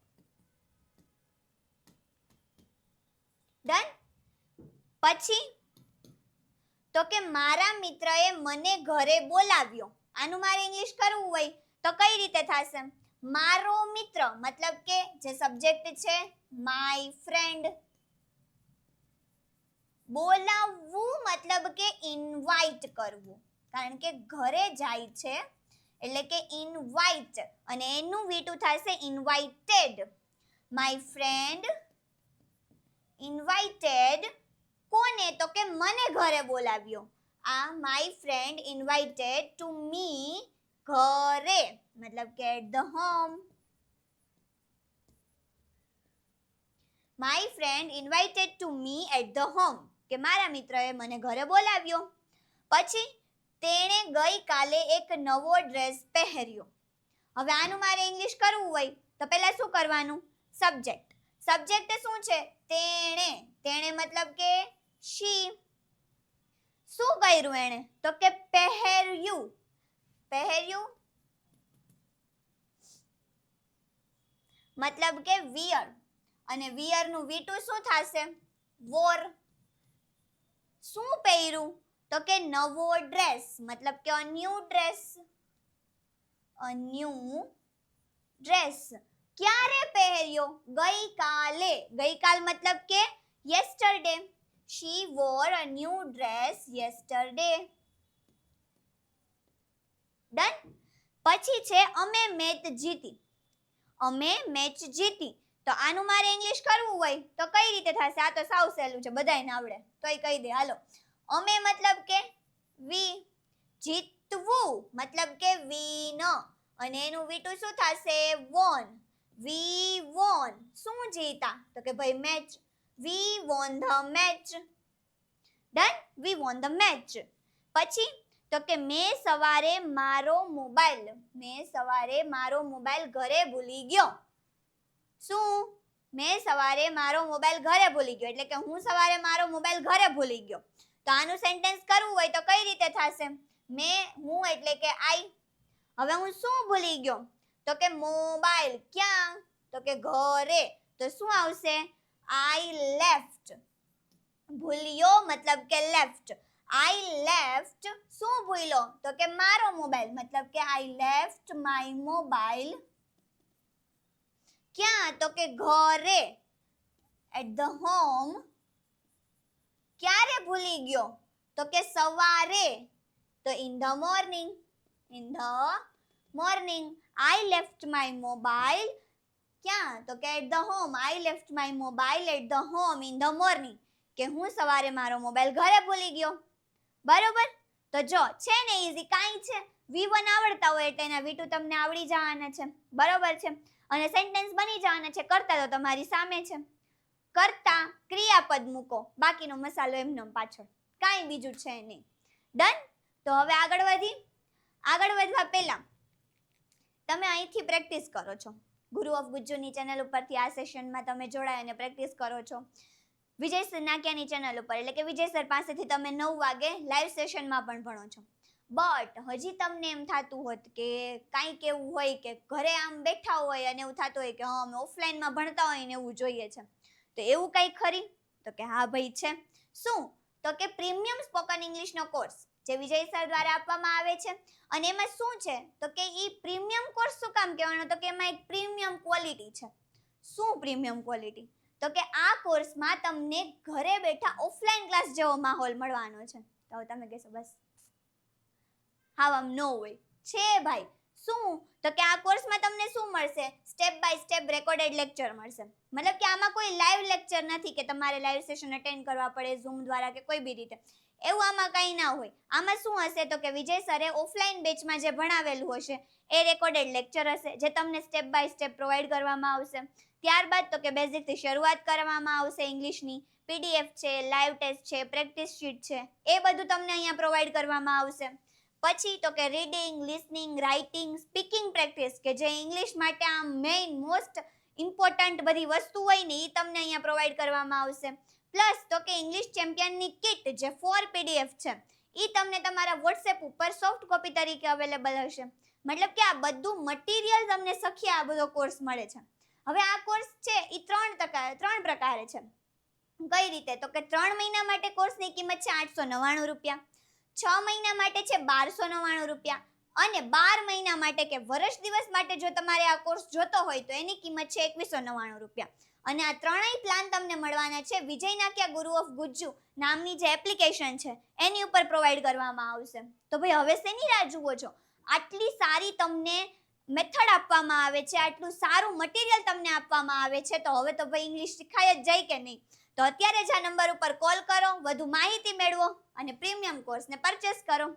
Done. પછી તો કે મારા મિત્રએ મને ઘરે બોલાવ્યો. આનું મારે ઇંગ્લિશ કરવું હોય તો કઈ રીતે થશે? મારો મિત્ર મતલબ કે જે સબ્જેક્ટ છે માય ફ્રેન્ડ. બોલાવવું મતલબ કે ઇન્વાઇટ કરવું. કારણ કે ઘરે જાય છે એટલે કે ઇન્વાઇટ. અને એનું V2 થશે ઇન્વાઇટેડ. My friend invited. કોને તો કે મને ઘરે બોલાવ્યો. આ my friend invited to me ઘરે મતલબ કે at the home. My friend invited to me at the home, કે મારા મિત્રએ મને ઘરે બોલાવ્યો. પછી તેણે ગઈકાલે એક નવો ડ્રેસ પહેર્યો. હવે આનું મારે ઇંગ્લિશ કરવું હોય તો પહેલા શું કરવાનું? સબ્જેક્ટ. સબ્જેક્ટ શું છે? તેણે. તેણે મતલબ કે શી. શું કર્યું એણે? તો કે પહેર્યું. પહેર્યું મતલબ કે વિયર. અને વિયર નું V2 શું થશે? વોર. શું પહેર્યું? તો કે નવો ડ્રેસ, મતલબ કે a new dress. A new dress. ક્યારે પહેર્યો? ગઈકાલે. ગઈકાલ મતલબ કે yesterday. She wore a new dress yesterday. Done. પછી છે અમે મેચ જીતી. અમે મેચ જીતી. તો આનું મારે ઇંગ્લિશ કરવું હોય તો કઈ રીતે થશે? આ તો સાવ સહેલું છે, બધાયને આવડે, તોય કહી દે હાલો. અમે મતલબ કે વી. જીતવું મતલબ કે વિન. અને એનું V2 શું થશે? વોન. We won. શું જીતા? તો કે ભાઈ match. We won the match. Done. We won the match. પછી તો કે મેં સવારે મારો મોબાઈલ ઘરે ભૂલી ગયો. શું? મેં સવારે મારો મોબાઈલ ઘરે ભૂલી ગયો, એટલે કે હું સવારે મારો મોબાઈલ ઘરે ભૂલી ગયો. તો આનું સેન્ટેન્સ કરવું હોય તો કઈ રીતે થશે? હું એટલે કે આઈ. હવે હું શું ભૂલી ગયો? તો કે મોબાઈલ. ક્યાં? તો કે ઘરે. તો શું આવશે? I left. ભૂલ્યો મતલબ કે લેફ્ટ. I left. શું ભૂલ્યો? તો કે મારો મોબાઈલ, મતલબ કે આઈ લેફ્ટ માય મોબાઈલ. ક્યાં? તો કે ઘરે. At the home. ક્યારે ભૂલી ગયો? તો કે સવારે. તો in the morning. In the morning. I left my mobile. ક્યાં? તો કે at the home. I left my mobile at the home in the morning. કે હું સવારે મારો મોબાઈલ ઘરે ભૂલી ગયો. બરોબર? તો જો છે ને ઈઝી, કાંઈ છે. V1 આવડતા હોય એટલે એના V2 તમને આવડી જવાના છે. બરોબર છે? અને સેન્ટેન્સ બની જવાના છે. કરતા તો તમારી સામે છે. કરતા ક્રિયાપદ મૂકો, બાકીનો મસાલો એમનો પાછળ, કાંઈ બીજું છે નહીં. ડન. તો હવે આગળ વધવા પહેલા તમે અહીંથી પ્રેક્ટિસ કરો છો. ગુરુ ઓફ ગુજ્જુની ચેનલ ઉપરથી આ સેશનમાં તમે જોડાય અને પ્રેક્ટિસ કરો છો. વિજય સર નાકિયાની ચેનલ ઉપર, એટલે કે વિજય સર પાસેથી તમે 9 વાગે લાઈવ સેશનમાં પણ ભણો છો. બટ હજી તમને એમ થતું હોત કે કાંઈક એવું હોય કે ઘરે આમ બેઠા હોય અને એવું થતું હોય કે હા અમે ઓફલાઈનમાં ભણતા હોય ને એવું જોઈએ છે, તો એવું કંઈ ખરી? તો કે હા ભાઈ છે. શું? તો કે પ્રીમિયમ સ્પોકન ઇંગ્લિશનો કોર્સ જે વિજય સર દ્વારા આપવામાં આવે છે. અને એમાં શું છે? તો કે ઈ પ્રીમિયમ કોર્સ શું કામ કહેવાનો? તો કે એમાં એક પ્રીમિયમ ક્વોલિટી છે. શું પ્રીમિયમ ક્વોલિટી? તો કે આ કોર્સમાં તમને ઘરે બેઠા ઓફલાઈન ક્લાસ જેવો માહોલ મળવાનો છે. તો તમે કહેશો બસ હા આમ ન હોય છે ભાઈ. શું? તો કે આ કોર્સમાં તમને શું મળશે? Step by step recorded lecture મળશે. મતલબ કે આમાં કોઈ લાઈવ લેક્ચર નથી કે તમારે લાઈવ સેશન અટેન્ડ કરવા પડે ઝૂમ દ્વારા કે કોઈ બી રીતે. એવું આમાં કંઈ ના હોય. આમાં શું હશે? તો કે વિજય સરે ઓફલાઈન બેચમાં જે ભણાવેલું હશે એ રેકોર્ડેડ લેક્ચર હશે, જે તમને સ્ટેપ બાય સ્ટેપ પ્રોવાઈડ કરવામાં આવશે. ત્યારબાદ તો કે બેઝિકથી શરૂઆત કરવામાં આવશે ઇંગ્લિશની. PDF છે, લાઈવ ટેસ્ટ છે, પ્રેક્ટિસ શીટ છે, એ બધું તમને અહીંયા પ્રોવાઈડ કરવામાં આવશે. પછી તો કે reading, listening, writing, speaking practice, કે જે ઇંગ્લિશ માટે આમ મેઇન મોસ્ટ ઇમ્પોર્ટન્ટ બધી વસ્તુ હોય ને એ તમને અહીંયા પ્રોવાઈડ કરવામાં આવશે. પ્લસ તો કે ઇંગ્લિશ ચેમ્પિયનની કિટ જે 4 PDF છે એ તમને તમારા વોટ્સએપ ઉપર સોફ્ટ કોપી તરીકે અવેલેબલ હશે. મતલબ કે આ બધું મટીરિયલ તમને સખ્યા આ બધો કોર્સ મળે છે. હવે આ કોર્સ છે એ 3 પ્રકારે છે. કઈ રીતે? તો કે 3 મહિના માટે કોર્સની કિંમત છે 899 રૂપિયા, 6 મહિના માટે છે 1299 રૂપિયા, અને 12 મહિના માટે કે વર્ષ દિવસ માટે જો તમારે આ કોર્સ જોતો હોય તો એની કિંમત છે 2199 રૂપિયા. અને આ ત્રણેય પ્લાન તમને મળવાના છે વિજય નાકિયા ગુરુ ઓફ ગુજ્જુ નામની જે એપ્લિકેશન છે એની ઉપર પ્રોવાઈડ કરવામાં આવશે. તો ભાઈ હવે શેની રાહ જુઓ છો? આટલી સારી તમને મેથડ આપવામાં આવે છે, આટલું સારું મટીરિયલ તમને આપવામાં આવે છે, તો હવે તો ભાઈ ઇંગ્લિશ શીખાય જ જાય કે નહીં? તો અત્યારે જ આ નંબર ઉપર કોલ કરો, વધુ માહિતી મેળવો અને પ્રીમિયમ કોર્સને પરચેસ કરો.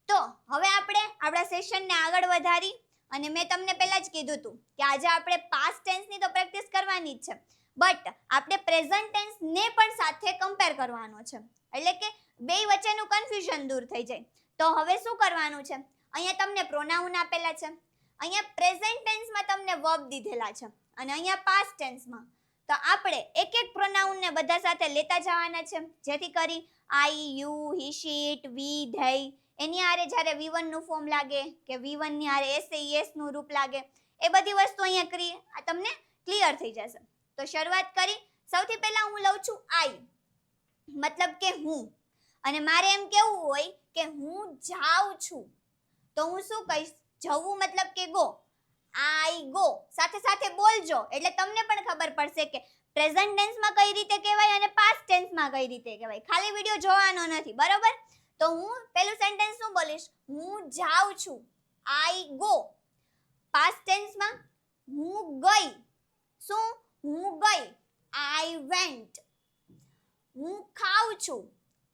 તો હવે આપણે આપણા સેશનને આગળ વધારી અને મેં તમને પહેલા જ કીધું હતું કે આજે આપણે પાસ્ટ ટેન્સની તો પ્રેક્ટિસ કરવાની જ છે, બટ આપણે પ્રેઝન્ટ ટેન્સ ને પણ સાથે કમ્પેર કરવાનો છે, એટલે કે બે વચ્ચેનું કન્ફ્યુઝન દૂર થઈ જાય. તો હવે શું કરવાનું છે, અહીંયા તમને પ્રોનાઉન આપેલા છે, અહીંયા પ્રેઝન્ટ ટેન્સમાં તમને વર્બ દીધેલા છે અને અહીંયા પાસ્ટ ટેન્સમાં. તો આપણે એક એક પ્રોનાઉનને બધા સાથે લેતા જવાના છે, જેથી કરી I, you, he, she, it, we, they એની આરે જ્યારે V1 નું ફોર્મ લાગે કે V1 ની આરે SAES નું રૂપ લાગે, એ બધી વસ્તુ અહીંયા તમને ક્લિયર થઈ જશે. તો શરૂઆત કરી, સૌથી પહેલા હું લઉં છું આઈ, મતલબ કે હું, અને મારે એમ કેવું હોય કે હું જાઉં છું, તો હું શું કહીશ, જવું મતલબ કે ગો, આઈ ગો. સાથે સાથે બોલજો એટલે તમને પણ ખબર પડશે કે પ્રેઝન્ટ ટેન્સમાં કઈ રીતે કહેવાય અને પાસ્ટ ટેન્સમાં કઈ રીતે કહેવાય. ખાલી વિડિયો જોવાનો નથી, બરોબર? તો હું પહેલું સેન્ટેન્સ શું બોલીશ, હું જાઉં છું, આઈ ગો. પાસ્ટ ટેન્સમાં હું ગઈ, શું, હું ગઈ, આઈ વેન્ટ. હું ખાઉં છું,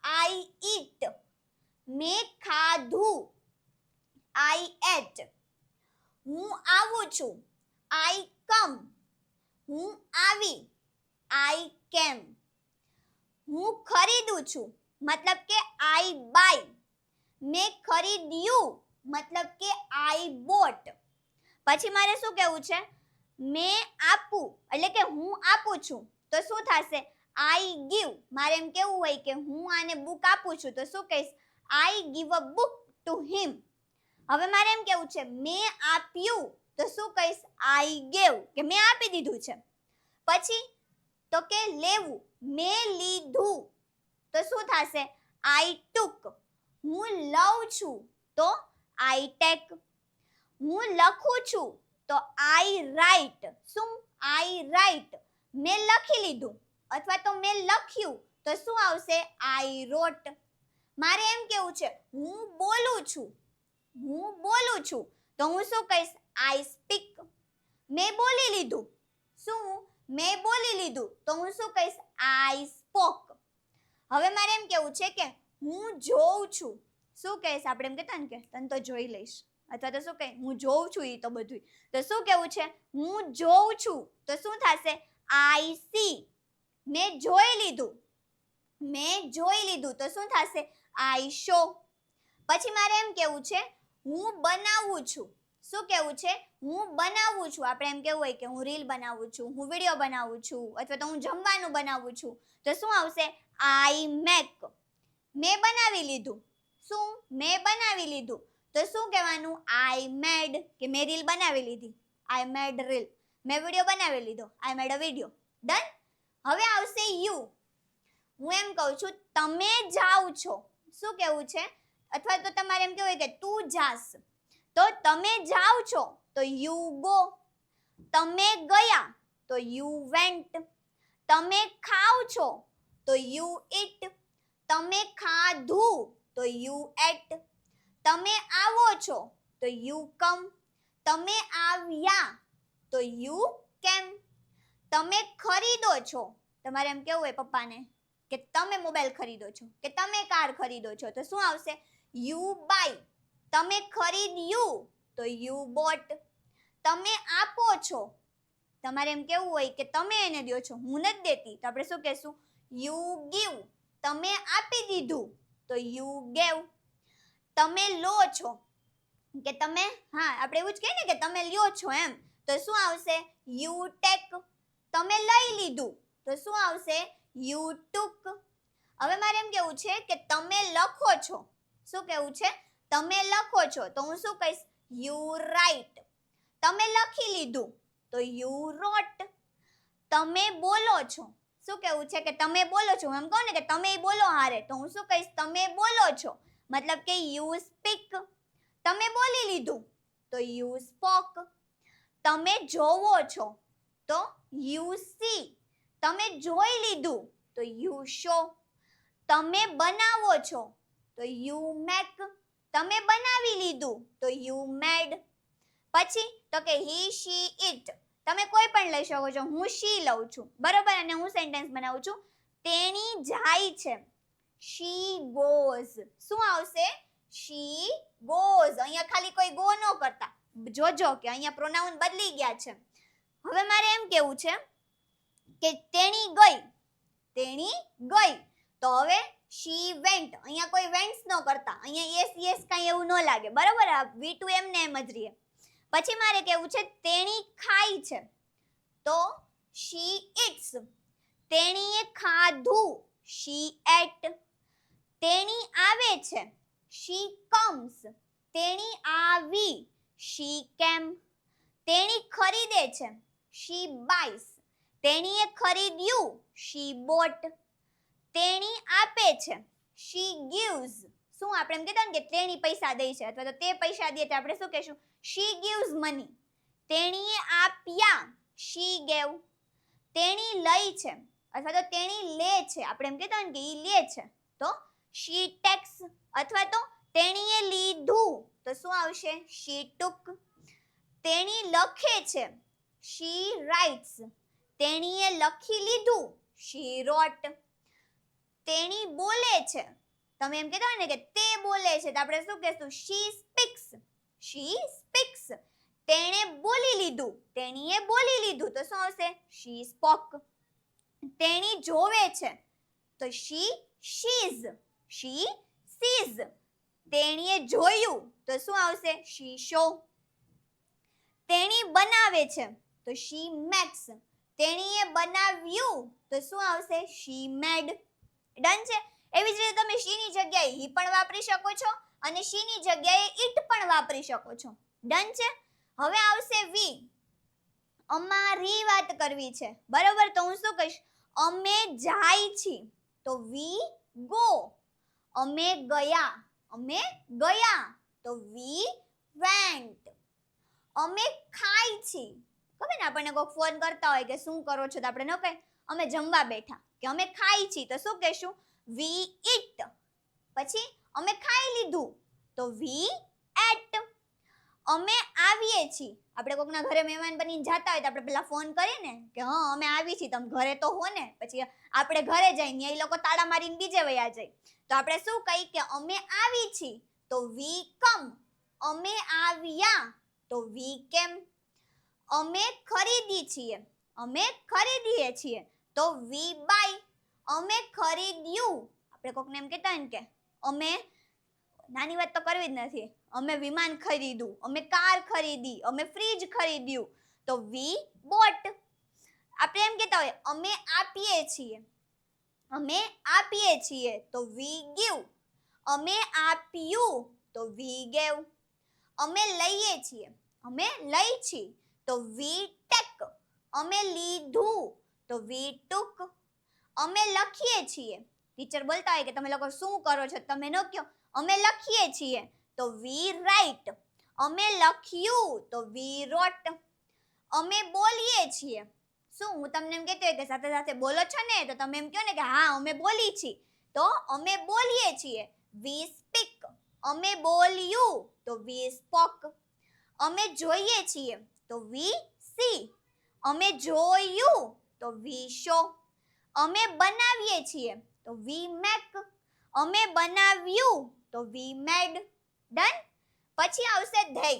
આઈ ઈટ. મેં ખાધું, આઈ એટ. હું આવું છું, આઈ કમ. હું આવી, આઈ કેમ. હું ખરીદું છું, મતલબ કે આઈ બાય. મેં ખરીદ્યું, મતલબ કે આઈ બોટ. પછી મારે શું કહેવું છે, મેં આપું, એટલે કે હું આપું છું, તો શું થશે, આઈ ગીવ. મારે એમ કેવું હોય કે હું આને બુક આપું છું, તો શું કહીશ, આઈ give a book to him. હવે મારે એમ કેવું છે, મેં આપ્યું, તો શું કહીશ, આઈ ગેવ, કે મેં આપી દીધું છે. પછી તો કે લેવું, મેં લીધું, તો શું થશે, આઈ ટુક. હું લઉં છું, તો આઈ ટેક. હું લખું છું, તો આઈ રાઇટ. શું, આઈ રાઇટ. મેં લખી લીધું અથવા તો મેં લખ્યું, તો શું આવશે, આઈ રોટ. મારે એમ કેવું છે, હું બોલું છું, તો હું શું કહીશ, આઈ સ્પીક. મેં બોલી લીધું, શું, મેં બોલી લીધું, તો હું શું કહીશ, આઈ સ્પોક. હવે મારે એમ કેવું છે કે હું જોઉં છું, શું કહીશ, આપણે એમ કહેતા ને કે તને તો જોઈ લઈશ, અથવા તો શું કહે, હું જોઉં છું, એ તો બધું. તો શું કેવું છે, હું જોઉં છું, તો શું થશે, આઈ સી. મેં જોઈ લીધું, તો શું થશે, આઈ શો. પછી મારે એમ કેવું છે, હું બનાવું છું, શું કેવું છે, હું બનાવું છું. આપણે એમ કેવું હોય કે હું રીલ બનાવું છું, હું વિડીયો બનાવું છું, અથવા તો હું જમવાનું બનાવું છું, તો શું આવશે, આઈ મેક. મેં બનાવી લીધું, શું, મેં બનાવી લીધું, તો શું કહેવાનું, આઈ મેડ, કે મેં રીલ બનાવી લીધી, આઈ મેડ રીલ. મેં વિડીયો બનાવી લીધો, આઈ મેડ અ વિડીયો. ડન. હવે આવશે યુ. હું એમ કહું છું, તમે જાઓ છો, શું કેવું છે, અથવા તો તમારે એમ કેવું હોય કે તું જાસ, તો તમે જાઓ છો, તો યુ ગો. તમે ગયા, તો યુ વેન્ટ. તમે ખાઓ છો, તો યુ ઇટ. તમે ખાધું, તો યુ એટ. તમે આવો છો, તો યુ કમ. તમે આવ્યા, તો યુ કેમ. તમે ખરીદો છો, તમારે એમ કેવું હોય પપ્પાને કે તમે મોબાઈલ ખરીદો છો, કે તમે કાર ખરીદો છો, તો શું આવશે, યુ બાય. તમે ખરીદ્યું, તો યુ બોટ. તમે આપો છો, તમારે એમ કેવું હોય કે તમે એને દો છો, હું નથી દેતી, તો આપણે શું કહેશું, યુ ગીવ. તમે આપી દીધું, તો યુ ગેવ. તમે લો છો, કે તમે, હા આપણે એવું જ કહીએ ને કે તમે લ્યો છો એમ, તો શું આવશે, યુ ટેક. તમે લઈ લીધું, તો શું આવશે, યુ ટુક. હવે મારે એમ કેવું છે કે તમે લખો છો, શું કેવું છે, તમે લખો છો, તો હું શું કહીશ, યુ રાઇટ. તમે લખી લીધું, તો યુ રોટ. તમે બોલો છો, શું કેવું છે કે તમે બોલો છો. એમ કહું ને કે તમે બોલો હારે, તો હું શું કહીશ, તમે બોલો છો, મતલબ કે યુ સ્પીક. તમે બોલી લીધું, તો યુ સ્પોક. તમે જોવો છો, તો યુ સી. તમે જોઈ લીધું, તો યુ શો. તમે બનાવો છો, તો યુ મેક. તમે બનાવી લીધું, તો યુ મેડ. પછી તો કે હી, શી, ઇટ. તમે કોઈ પણ લઈ શકો છો, હું શી લઉં છું, બરોબર, અને હું સેન્ટેન્સ બનાવું છું, તેણી જાય છે, શી ગોઝ. શું આવશે, શી ગોઝ. અહીંયા ખાલી કોઈ ગો ન કરતા, જોજો કે અહીંયા પ્રોનાઉન બદલી ગયા છે. હવે મારે એમ કેવું છે કે તેણી ગઈ તો હવે she went, અહીંયા કોઈ went ન કરતા, અહીંયા yes કાંઈ એવું ન લાગે, બરાબર. આ V2 એમને એમ જ રહે. પછી મારે કેવું છે તેણી ખાય છે તો she eats, તેણીએ ખાધું she ate, તેણી આવે છે she comes, તેણી આવી she came, તેણી ખરીદે છે she buys, તેણીએ ખરીદ્યું she bought, તેણી આપે છે she gives. શું આપણે એમ કહેતા ને કે તેણી પૈસા દે છે અથવા તો તે પૈસા દે તો આપણે શું કહેશું she gives money. તેણીએ આપ્યા she gave, તેણી લઈ છે અથવા તો તેણી લે છે, આપણે એમ કહેતા ને કે ઈ લે છે તો she takes, અથવા તો તેણીએ લીધું તો શું આવશે she took, તેણી લખે છે she writes, તેણીએ લખી લીધું she wrote, તેણી બોલે છે, તમે એમ કહેતા હોય ને કે તે બોલે છે તો આપણે શું કહેશું she speaks, તેણે બોલી લીધું, તેણીએ બોલી લીધું તો શું આવશે she spoke, તેણી જોવે છે તો she sees, તેણીએ જોયું તો શું આવશે she saw, તેણી બનાવે છે તો she makes, તેણીએ બનાવ્યું તો શું આવશે she made. ડન છે. એવી જ રીતે તમે she ની જગ્યાએ he પણ વાપરી શકો છો અને she ની જગ્યાએ it પણ વાપરી શકો છો. ડન છે. હવે આવશે we, અમારી વાત કરવી છે, બરોબર. તો હું શું કહીશ અમે જાય છીએ તો we go, અમે ગયા તો we went, અમે ખાઈ છીએ, ખબર ને આપણને કોઈ ફોન કરતા હોય કે શું કરો છો તો આપણે ન કહીએ અમે જમવા બેઠા, કે અમે ખાઈ છીએ તો શું કહેશું we eat. પછી અમે ખાઈ લીધું તો we ate. અમે આવીએ છીએ, આપણે કોકના ઘરે મહેમાન બનીને જતા હોય તો આપણે પેલા ફોન કરીએ ને કે હા અમે આવી છીએ તમે ઘરે તો હો ને, પછી આપણે ઘરે જઈને એ લોકો તાળા મારીને બીજે વયા જાય તો આપણે શું કહી કે અમે આવી છીએ તો we come, અમે આવ્યા તો we came, અમે ખરીદીએ છીએ તો we buy, અમે ખરીદ્યું, આપણે કોકને એમ કહેતા હોય ને કે અમે નાની વાત તો કરવી જ નથી, અમે વિમાન ખરીદ્યું, અમે કાર ખરીદી, અમે ફ્રીજ ખરીદ્યું તો we bought. આપણે એમ કહેતા હોય અમે આપીએ છીએ તો we give, અમે આપ્યું તો we gave, અમે લઈએ છીએ તો we take, અમે લીધું તો we took, અમે લખીએ છીએ, ટીચર બોલતા હોય કે તમે લોકો શું કરો છો તમે ન કહો અમે લખીએ છીએ તો we write, અમે લખ્યું તો we wrote, અમે બોલીએ છીએ, શું હું તમને એમ કહેતી હોય કે સાથે સાથે બોલો છો ને તો તમે એમ કહો ને કે હા અમે બોલી છીએ તો અમે બોલીએ છીએ we speak, અમે બોલ્યું તો we spoke, અમે જોઈએ છીએ તો we see, અમે જોયું તો we show, અમે બનાવીએ છીએ તો we make, અમે બનાવ્યું તો we made. ડન. પછી આવશે they.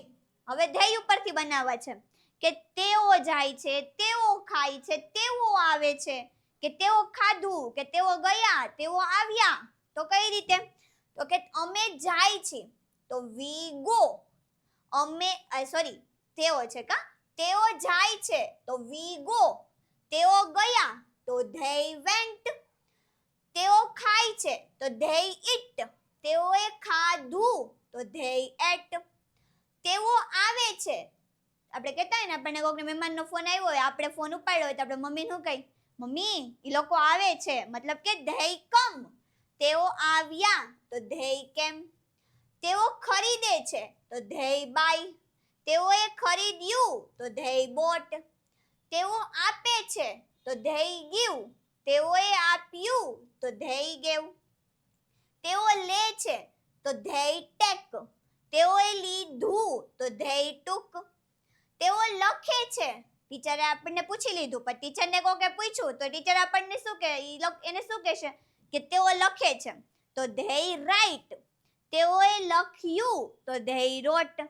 હવે they ઉપરથી બનાવવા છે કે તેઓ જાય છે, તેઓ ખાય છે, તેઓ આવે છે, કે તેઓ ખાધું, કે તેઓ ગયા, તેઓ આવ્યા. તો કઈ રીતે? તો કે અમે જાય છે તો we go, તેઓ છે કા, તેઓ જાય છે તો we go, તેઓ ગયા તો they went, તેઓ ખાય છે તો they eat, તેઓએ ખાધું તો they ate, તેઓ આવે છે, આપણે કહેતા હોય ને આપણને કોઈક મહેમાનનો ફોન આવ્યો હોય આપણે ફોન ઉપાડ્યો હોય તો આપણે મમ્મીને શું કહી મમ્મી એ લોકો આવે છે, મતલબ કે they come, તેઓ આવ્યા તો they came, તેઓ ખરીદે છે તો they buy, તેઓએ ખરીદ્યું તો they bought, તેઓ આપે છે તો they give, તેઓએ આપ્યું તો they gave, તેઓ લે છે તો they take, તેઓએ લીધું તો they took, તેઓ લખે છે, ટીચરે આપણને પૂછી લીધું પણ ટીચરને કોકે પૂછ્યું તો ટીચર આપણને શું કહે એને શું કહેશે કે તેઓ લખે છે તો they write, તેઓએ લખ્યું તો they wrote,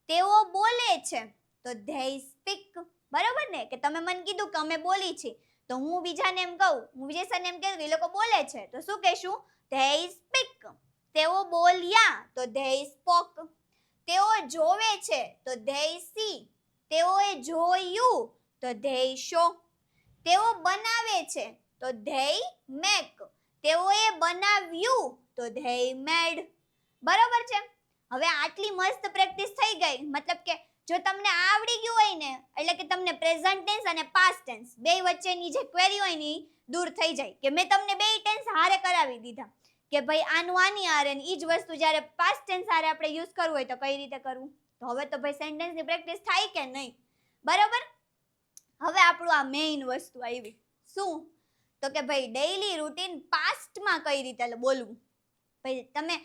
તેઓ બોલે છે તો they speak. બરાબર ને કે તમે મને કીધું કે અમે બોલી છીએ તો હું બીજાને એમ કહું, હું વિજય સરને એમ કહું કે એ લોકો બોલે છે તો શું કહેશું? they speak. તેઓ બોલ્યા તો they spoke. તેઓ જોવે છે તો they see. તેઓએ જોયું તો they show. તેઓ બનાવે છે તો they make. તેઓએ બનાવ્યું તો they made. બરોબર છે? હવે આટલી મસ્ત પ્રેક્ટિસ થઈ ગઈ, મતલબ કે જો તમને આવડી ગયું હોય ને એટલે કે તમને પ્રેઝન્ટ ટેન્સ અને પાસ્ટ ટેન્સ બે વચ્ચેની જે ક્વેરી હોય ને દૂર થઈ જાય, કે મેં તમને બે ટેન્સ હારે કરાવી દીધા કે ભાઈ આનું આની હારે ને ઈ જ વસ્તુ જ્યારે પાસ્ટ ટેન્સ હારે આપણે યુઝ કરવું હોય તો કઈ રીતે કરવું. તો હવે તો ભાઈ સેન્ટેન્સની પ્રેક્ટિસ થાય કે નહીં? બરોબર. હવે આપણું આ મેઇન વસ્તુ આવી, શું? તો કે ભાઈ ડેઈલી રૂટીન પાસ્ટમાં કઈ રીતે બોલવું. ભાઈ તમે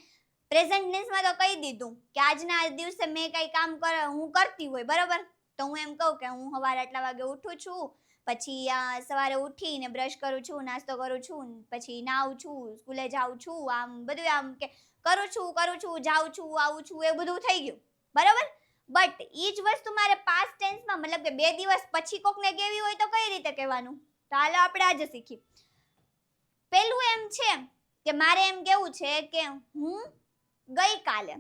પ્રેઝન્ટ ટેન્સમાં તો કહી દીધું કે આજના દિવસે મેં કઈ કામ હું કરતી હોય, બરોબર, તો હું એમ કહું કે હું સવારે આટલા વાગે ઉઠું છું, પછી સવારે ઉઠીને બ્રશ કરું છું, નાસ્તો કરું છું, પછી નાહું છું, સ્કૂલે જાઉં છું, આમ બધું આમ કે કરું છું, જાઉં છું, આવું છું, એ બધું થઈ ગયું, બરોબર. બટ ઈ જ વસ્તુ મારે પાસ્ટ ટેન્સમાં મતલબ કે 2 દિવસ પછી કોકને કહેવી હોય તો કઈ રીતે કહેવાનું? તો હાલો આપણે આજે શીખીએ. પહેલું એમ છે કે મારે એમ કેવું છે કે હું ગઈકાલે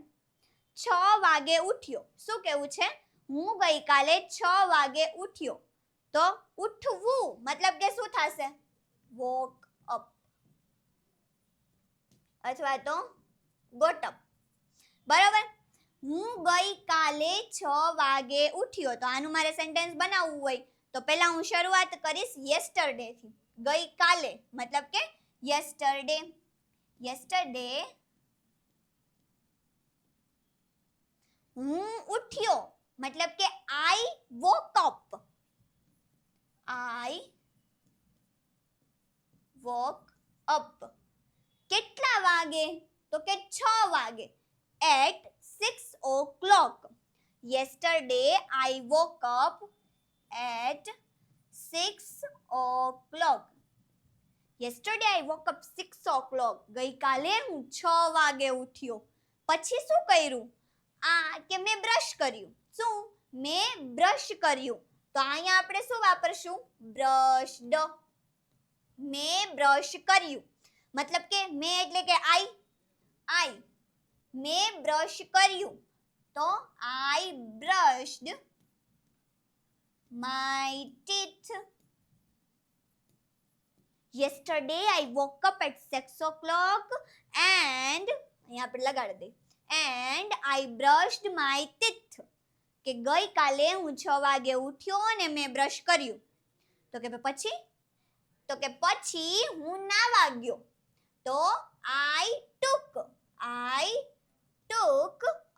6 વાગે ઉઠ્યો. શું કેવું છે? હું ગઈકાલે 6 વાગે ઉઠ્યો. તો ઉઠવું મતલબ કે શું થશે? વોક અપ અથવા તો ગોટ અપ. બરાબર. હું ગઈકાલે 6 વાગે ઉઠ્યો. તો આનું મારે સેન્ટેન્સ બનાવવું હોય તો પહેલા હું શરૂઆત કરીશ યેસ્ટરડે થી. ગઈકાલે મતલબ કે યેસ્ટરડે. યેસ્ટરડે હું ઉઠ્યો મતલબ કે આઈ વોક અપ. આઈ વોક અપ. કેટલા વાગે? તો કે 6 વાગે. At 6 o'clock. Yesterday I woke up at 6 o'clock. Yesterday I woke up 6 o'clock. ગઈકાલે હું 6 વાગે ઉઠ્યો. પછી શું કર્યું? કે મેં બ્રશ કર્યું. શું? મેં બ્રશ કર્યું. તો અહીંયા આપણે શું વાપરશું? બ્રશ્ડ. મેં બ્રશ કર્યું મતલબ કે મેં એટલે કે આઈ. મેં બ્રશ કર્યું તો I brushed my teeth. Yesterday I woke up at 6 o'clock and અહીંયા આપણે લગાડી દઈએ and I brushed my teeth. કે ગઈકાલે હું 6 વાગે ઉઠ્યો અને મેં બ્રશ કર્યું. તો કે પછી? તો કે પછી હું નાવા ગયો. તો I took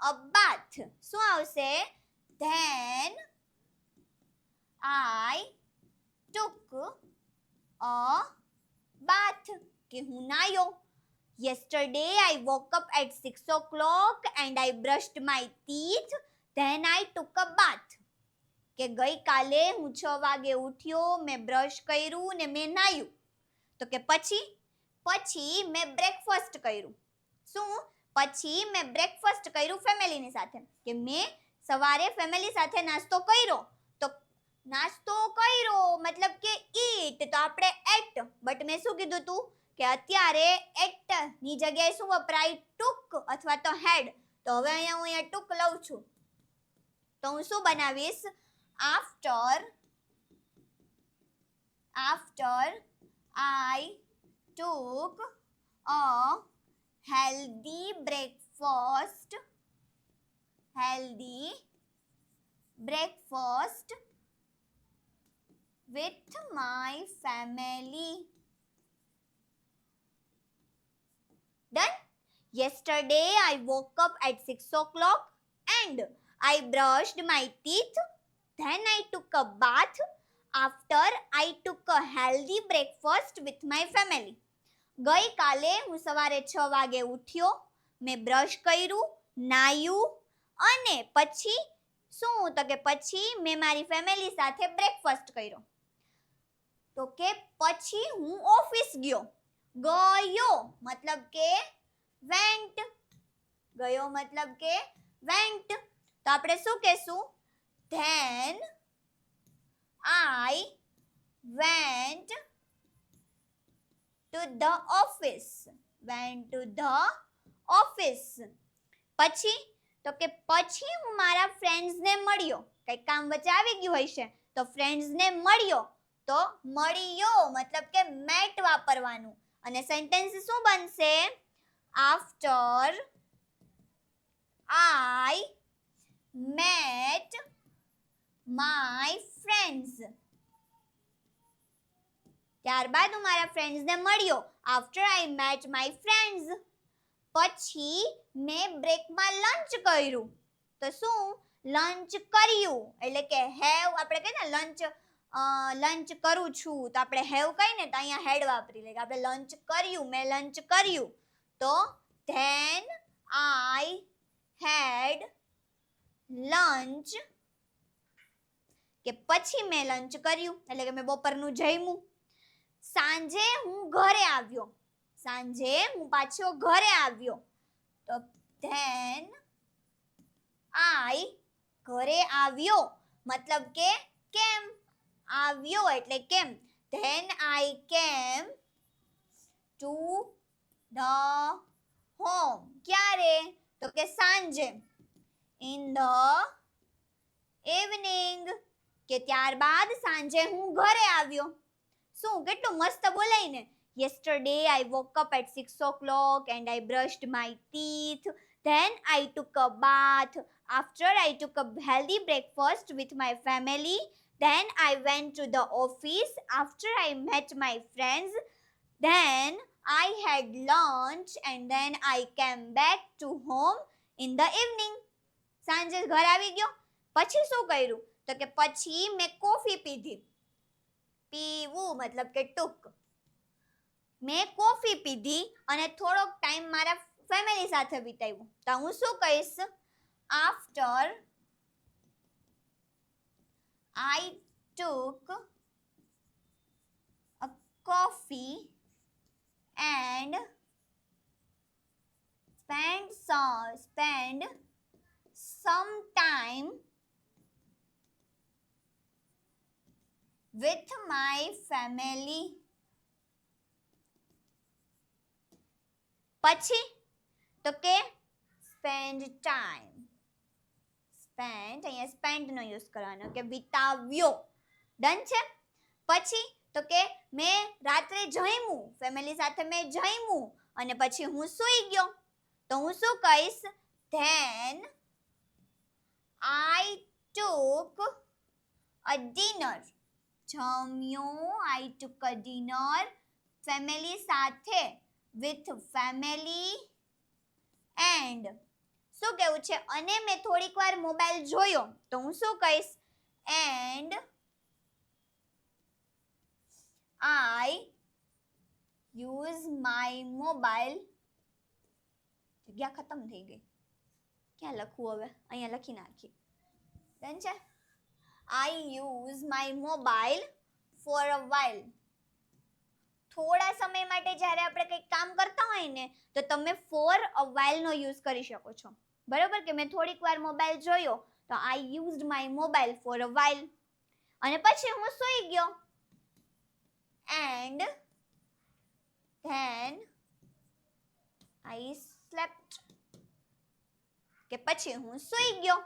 a bath. શું આવશે? Then I took a bath. કે હું નાયો. Yesterday I woke up at 6 o'clock and I brushed my teeth. Then I took a bath. કે ગઈકાલે હું 6 વાગે ઉઠ્યો, મેં બ્રશ કર્યું ને મેં નાયું. તો કે પછી મેં બ્રેકફાસ્ટ કર્યું. શું? પછી મેં બ્રેકફાસ્ટ કર્યું ફેમિલીની સાથે. કે મેં સવારે ફેમિલી સાથે નાસ્તો કર્યો. તો નાસ્તો કર્યો મતલબ કે ઈટ, તો આપણે એટ. બટ મેં શું કીધું તું કે અત્યારે એટ ની જગ્યાએ શું વપરાય? ટુક અથવા તો હેડ. તો હવે અહીંયા હું અહીંયા ટુક લઉં છું. તો હું શું બનાવીશ? After I took a healthy breakfast with my family. Done? Yesterday I woke up at 6 o'clock and I brushed my teeth. Then I took a bath. After I took a healthy breakfast with my family. ગઈકાલે હું સવારે 6 વાગે ઉઠ્યો, મેં બ્રશ કર્યું, નાયું અને પછી શું? તો કે પછી મેં મારી ફેમિલી સાથે બ્રેકફાસ્ટ કર્યો. તો કે પછી હું ઓફિસ ગયો. ગયો મતલબ કે વેન્ટ. ગયો મતલબ કે વેન્ટ. તો આપણે શું કહેશું? Then I went to the office. Went to the office. પછી તો કે પછી હું મારા ફ્રેન્ડ્સને મળ્યો. કંઈક કામ વચ્ચે આવી ગયું હોય છે તો ફ્રેન્ડ્સને મળ્યો. તો મળ્યો મતલબ કે મેટ વાપરવાનું અને સેન્ટેન્સ શું બનશે? After I met my friends. ત્યારબાદ હું મારા ફ્રેન્ડ્સને મળ્યો. After I met my friends. પછી મેં બ્રેકમાં લંચ કર્યું. તો શું? લંચ કર્યું એટલે કે હેવ. આપણે કહીએ ને લંચ કરું છું તો આપણે હેવ કહીએ ને તો અહીંયા હેડ વાપરી લઈએ. આપણે લંચ કર્યું, મેં લંચ કર્યું. તો then I had lunch. કે પછી મેં લંચ કર્યું એટલે કે મેં બપોરનું જમ્યું. સાંજે હું ઘરે આવ્યો. સાંજે હું પાછો ઘરે આવ્યો. તો then I ઘરે આવ્યો મતલબ કે કેમ આવ્યો એટલે કેમ. then I came to the home. ક્યારે? તો કે સાંજે. in the evening. કે ત્યારબાદ સાંજે હું ઘરે આવ્યો. શું કેટલું મસ્ત બોલાય ને. yesterday I woke up at 6 o'clock and I brushed my teeth. Then I took a bath. After I took a healthy breakfast with my family. Then I went to the office. After I met my friends. Then I had lunch and then I came back to home in the evening. સાંજે ઘર આવી ગયો. પછી શું કર્યું? તો કે પછી મેં કોફી પીધી. પીવું મતલબ કે ટૂંક. મેં કોફી પીધી અને થોડોક ટાઈમ મારા ફેમિલી સાથે વિતાવ્યો. તો હું શું કહીશ? After I took a coffee and spent some time with my family. પછી તો કે spend time. અહીંયા spend નો યુઝ કરવાનો કે વિતાવ્યો. ડન છે. પછી તો કે મેં રાત્રે જમ્યું. ફેમિલી સાથે મેં જમ્યું અને પછી હું સૂઈ ગયો. તો હું શું કહીશ? then I took a dinner. જમ્યો. I took a dinner. Family સાથે. with family and શું કહેવું છે? અને મેં થોડીક વાર મોબાઈલ જોયો. તો હું શું કહીશ? and I use my mobile. જગ્યા ખતમ થઈ ગઈ. ક્યાં લખવું હવે? અહીંયા લખી નાખી. ડન છે. I use my mobile for a while. થોડા સમય માટે જ્યારે આપણે કંઈક કામ કરતા હોય ને તો તમે for a while નો યુઝ કરી શકો છો. બરોબર કે મેં થોડીક વાર મોબાઈલ જોયો તો I used my mobile for a while. અને પછી હું સૂઈ ગયો. and then I slept. કે પછી હું સૂઈ ગયો.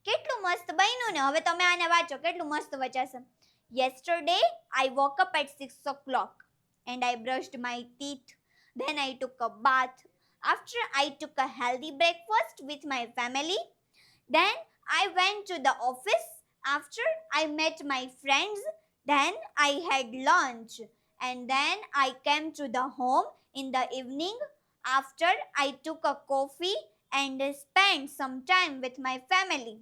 કેટલું મસ્ત બન્યું ને. હવે તમે આને વાંચો કેટલું મસ્ત વચાશે. Yesterday I woke up at 6 o'clock and I brushed my teeth. Then I took a bath. After I took a healthy breakfast with my family. Then I went to the office. After I met my friends. Then I had lunch and then I came to the home in the evening. After I took a coffee and spent some time with my family.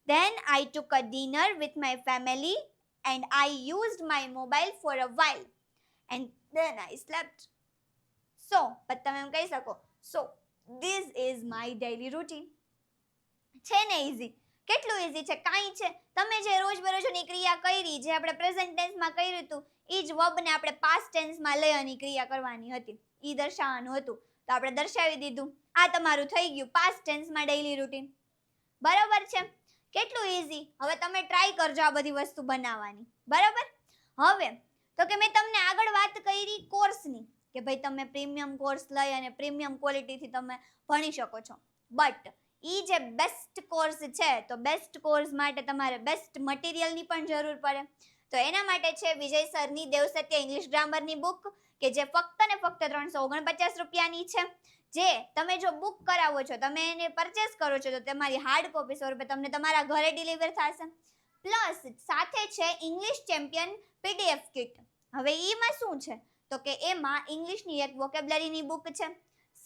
Then I took a dinner with my family and I used my mobile for a while and then I slept. So, but તમે એમ કહી શકો. So, this is my daily routine. છે ને easy? કેટલું easy છે? કાંઈ છે. તમે જે રોજબરોજની ક્રિયા કરી, જે આપણે પ્રેઝન્ટ ટેન્સમાં કર્યું હતું, એ જ વર્બને આપણે પાસ્ટ ટેન્સમાં લઈ અને ક્રિયા કરવાની હતી. એ દર્શાવવાનું હતું. તો આપણે દર્શાવી દીધું. આ તમારું થઈ ગયું પાસ્ટ ટેન્સમાં ડેઈલી રૂટીન. બરાબર છે? કેટલું ઈઝી. હવે તમે ટ્રાય કરજો આ બધી વસ્તુ બનાવવાની. બરાબર? હવે તો કે મેં તમને આગળ વાત કરી કોર્સની કે ભાઈ તમે પ્રીમિયમ કોર્સ લઈ અને પ્રીમિયમ ક્વોલિટીથી તમે ભણી શકો છો, બટ ઈ જે બેસ્ટ કોર્સ છે તો બેસ્ટ કોર્સ માટે તમારે બેસ્ટ મટીરિયલની પણ જરૂર પડે. તો એના માટે છે વિજય સરની દેવસત્ય ઇંગ્લિશ ગ્રામરની બુક કે જે ફક્ત ને ફક્ત 349 રૂપિયાની છે. જે તમે જો બુક કરાવો છો, તમે એને પરચેસ કરો છો તો તમારી હાર્ડ કોપી સ્વરૂપે તમને તમારા ઘરે ડિલિવર થશે. પ્લસ સાથે છે ઇંગ્લિશ ચેમ્પિયન પીડીએફ કિટ. હવે એમાં શું છે તો કે એમાં ઇંગ્લિશની એક વોકેબ્યુલરીની બુક છે,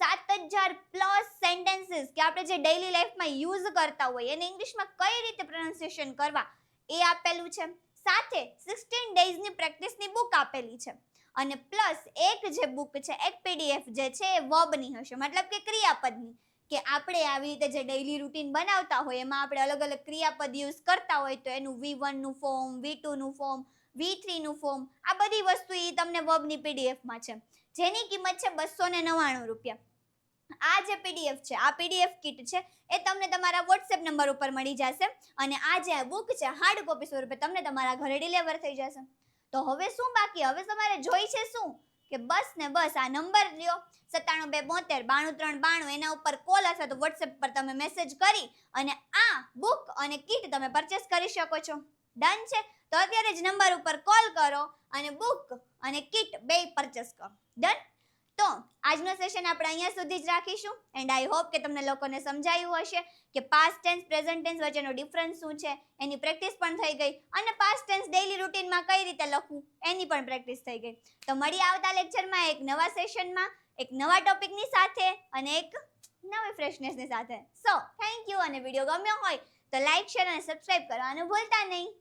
7000 પ્લસ સેન્ટેન્સીસ કે આપણે જે ડેઈલી લાઈફમાં યુઝ કરતા હોય એને ઇંગ્લિશમાં કઈ રીતે પ્રોનાઉન્સિએશન કરવા એ આપેલું છે. સાથે 16 ડેઝની પ્રેક્ટિસની બુક આપેલી છે. અને પ્લસ એક જે બુક છે, એક પીડીએફ જે છે એ વર્બની હશે, મતલબ કે ક્રિયાપદની, કે આપણે આવી રીતે જે ડેઈલી રૂટીન બનાવતા હોય એમાં આપણે અલગ અલગ ક્રિયાપદ યુઝ કરતા હોય તો એનું V1 નું ફોર્મ, V2 નું ફોર્મ, V3 નું ફોર્મ, આ બધી વસ્તુ એ તમને વર્બની પીડીએફમાં છે, જેની કિંમત છે 299 રૂપિયા. આ જે પીડીએફ છે, આ પીડીએફ કિટ છે એ તમને તમારા વોટ્સએપ નંબર ઉપર મળી જશે અને આ જે બુક છે હાર્ડ કોપી સ્વરૂપે તમને તમારા ઘરે ડિલિવર થઈ જશે. તો હવે શું બાકી, હવે તમારે જોઈ છે શું કે બસ ને બસ આ નંબર લ્યો 9772729392 એના ઉપર કોલ અથવા તો વોટ્સએપ પર તમે મેસેજ કરી અને આ બુક અને કિટ તમે પરચેસ કરી શકો છો. ડન છે? તો અત્યારે જ નંબર ઉપર કોલ કરો અને બુક અને કિટ બે પરચેસ કરો. ડન? તો આજનો સેશન આપણે અહીંયા સુધી જ રાખીશું એન્ડ આઈ હોપ કે તમને લોકોને સમજાયું હશે કે પાસ્ટ ટેન્સ પ્રેઝન્ટ ટેન્સ વચ્ચેનો ડિફરન્સ શું છે, એની પ્રેક્ટિસ પણ થઈ ગઈ અને પાસ્ટ ટેન્સ ડેઈલી રૂટીનમાં કઈ રીતે લખવું એની પણ પ્રેક્ટિસ થઈ ગઈ. તો મળીએ આવતા લેક્ચરમાં એક નવા સેશનમાં, એક નવા ટોપિકની સાથે અને એક નવી ફ્રેશનેસની સાથે. સો થેન્ક યુ અને વિડીયો ગમ્યો હોય તો લાઈક, શેર અને સબસ્ક્રાઇબ કરવાનું ભૂલતા નહીં.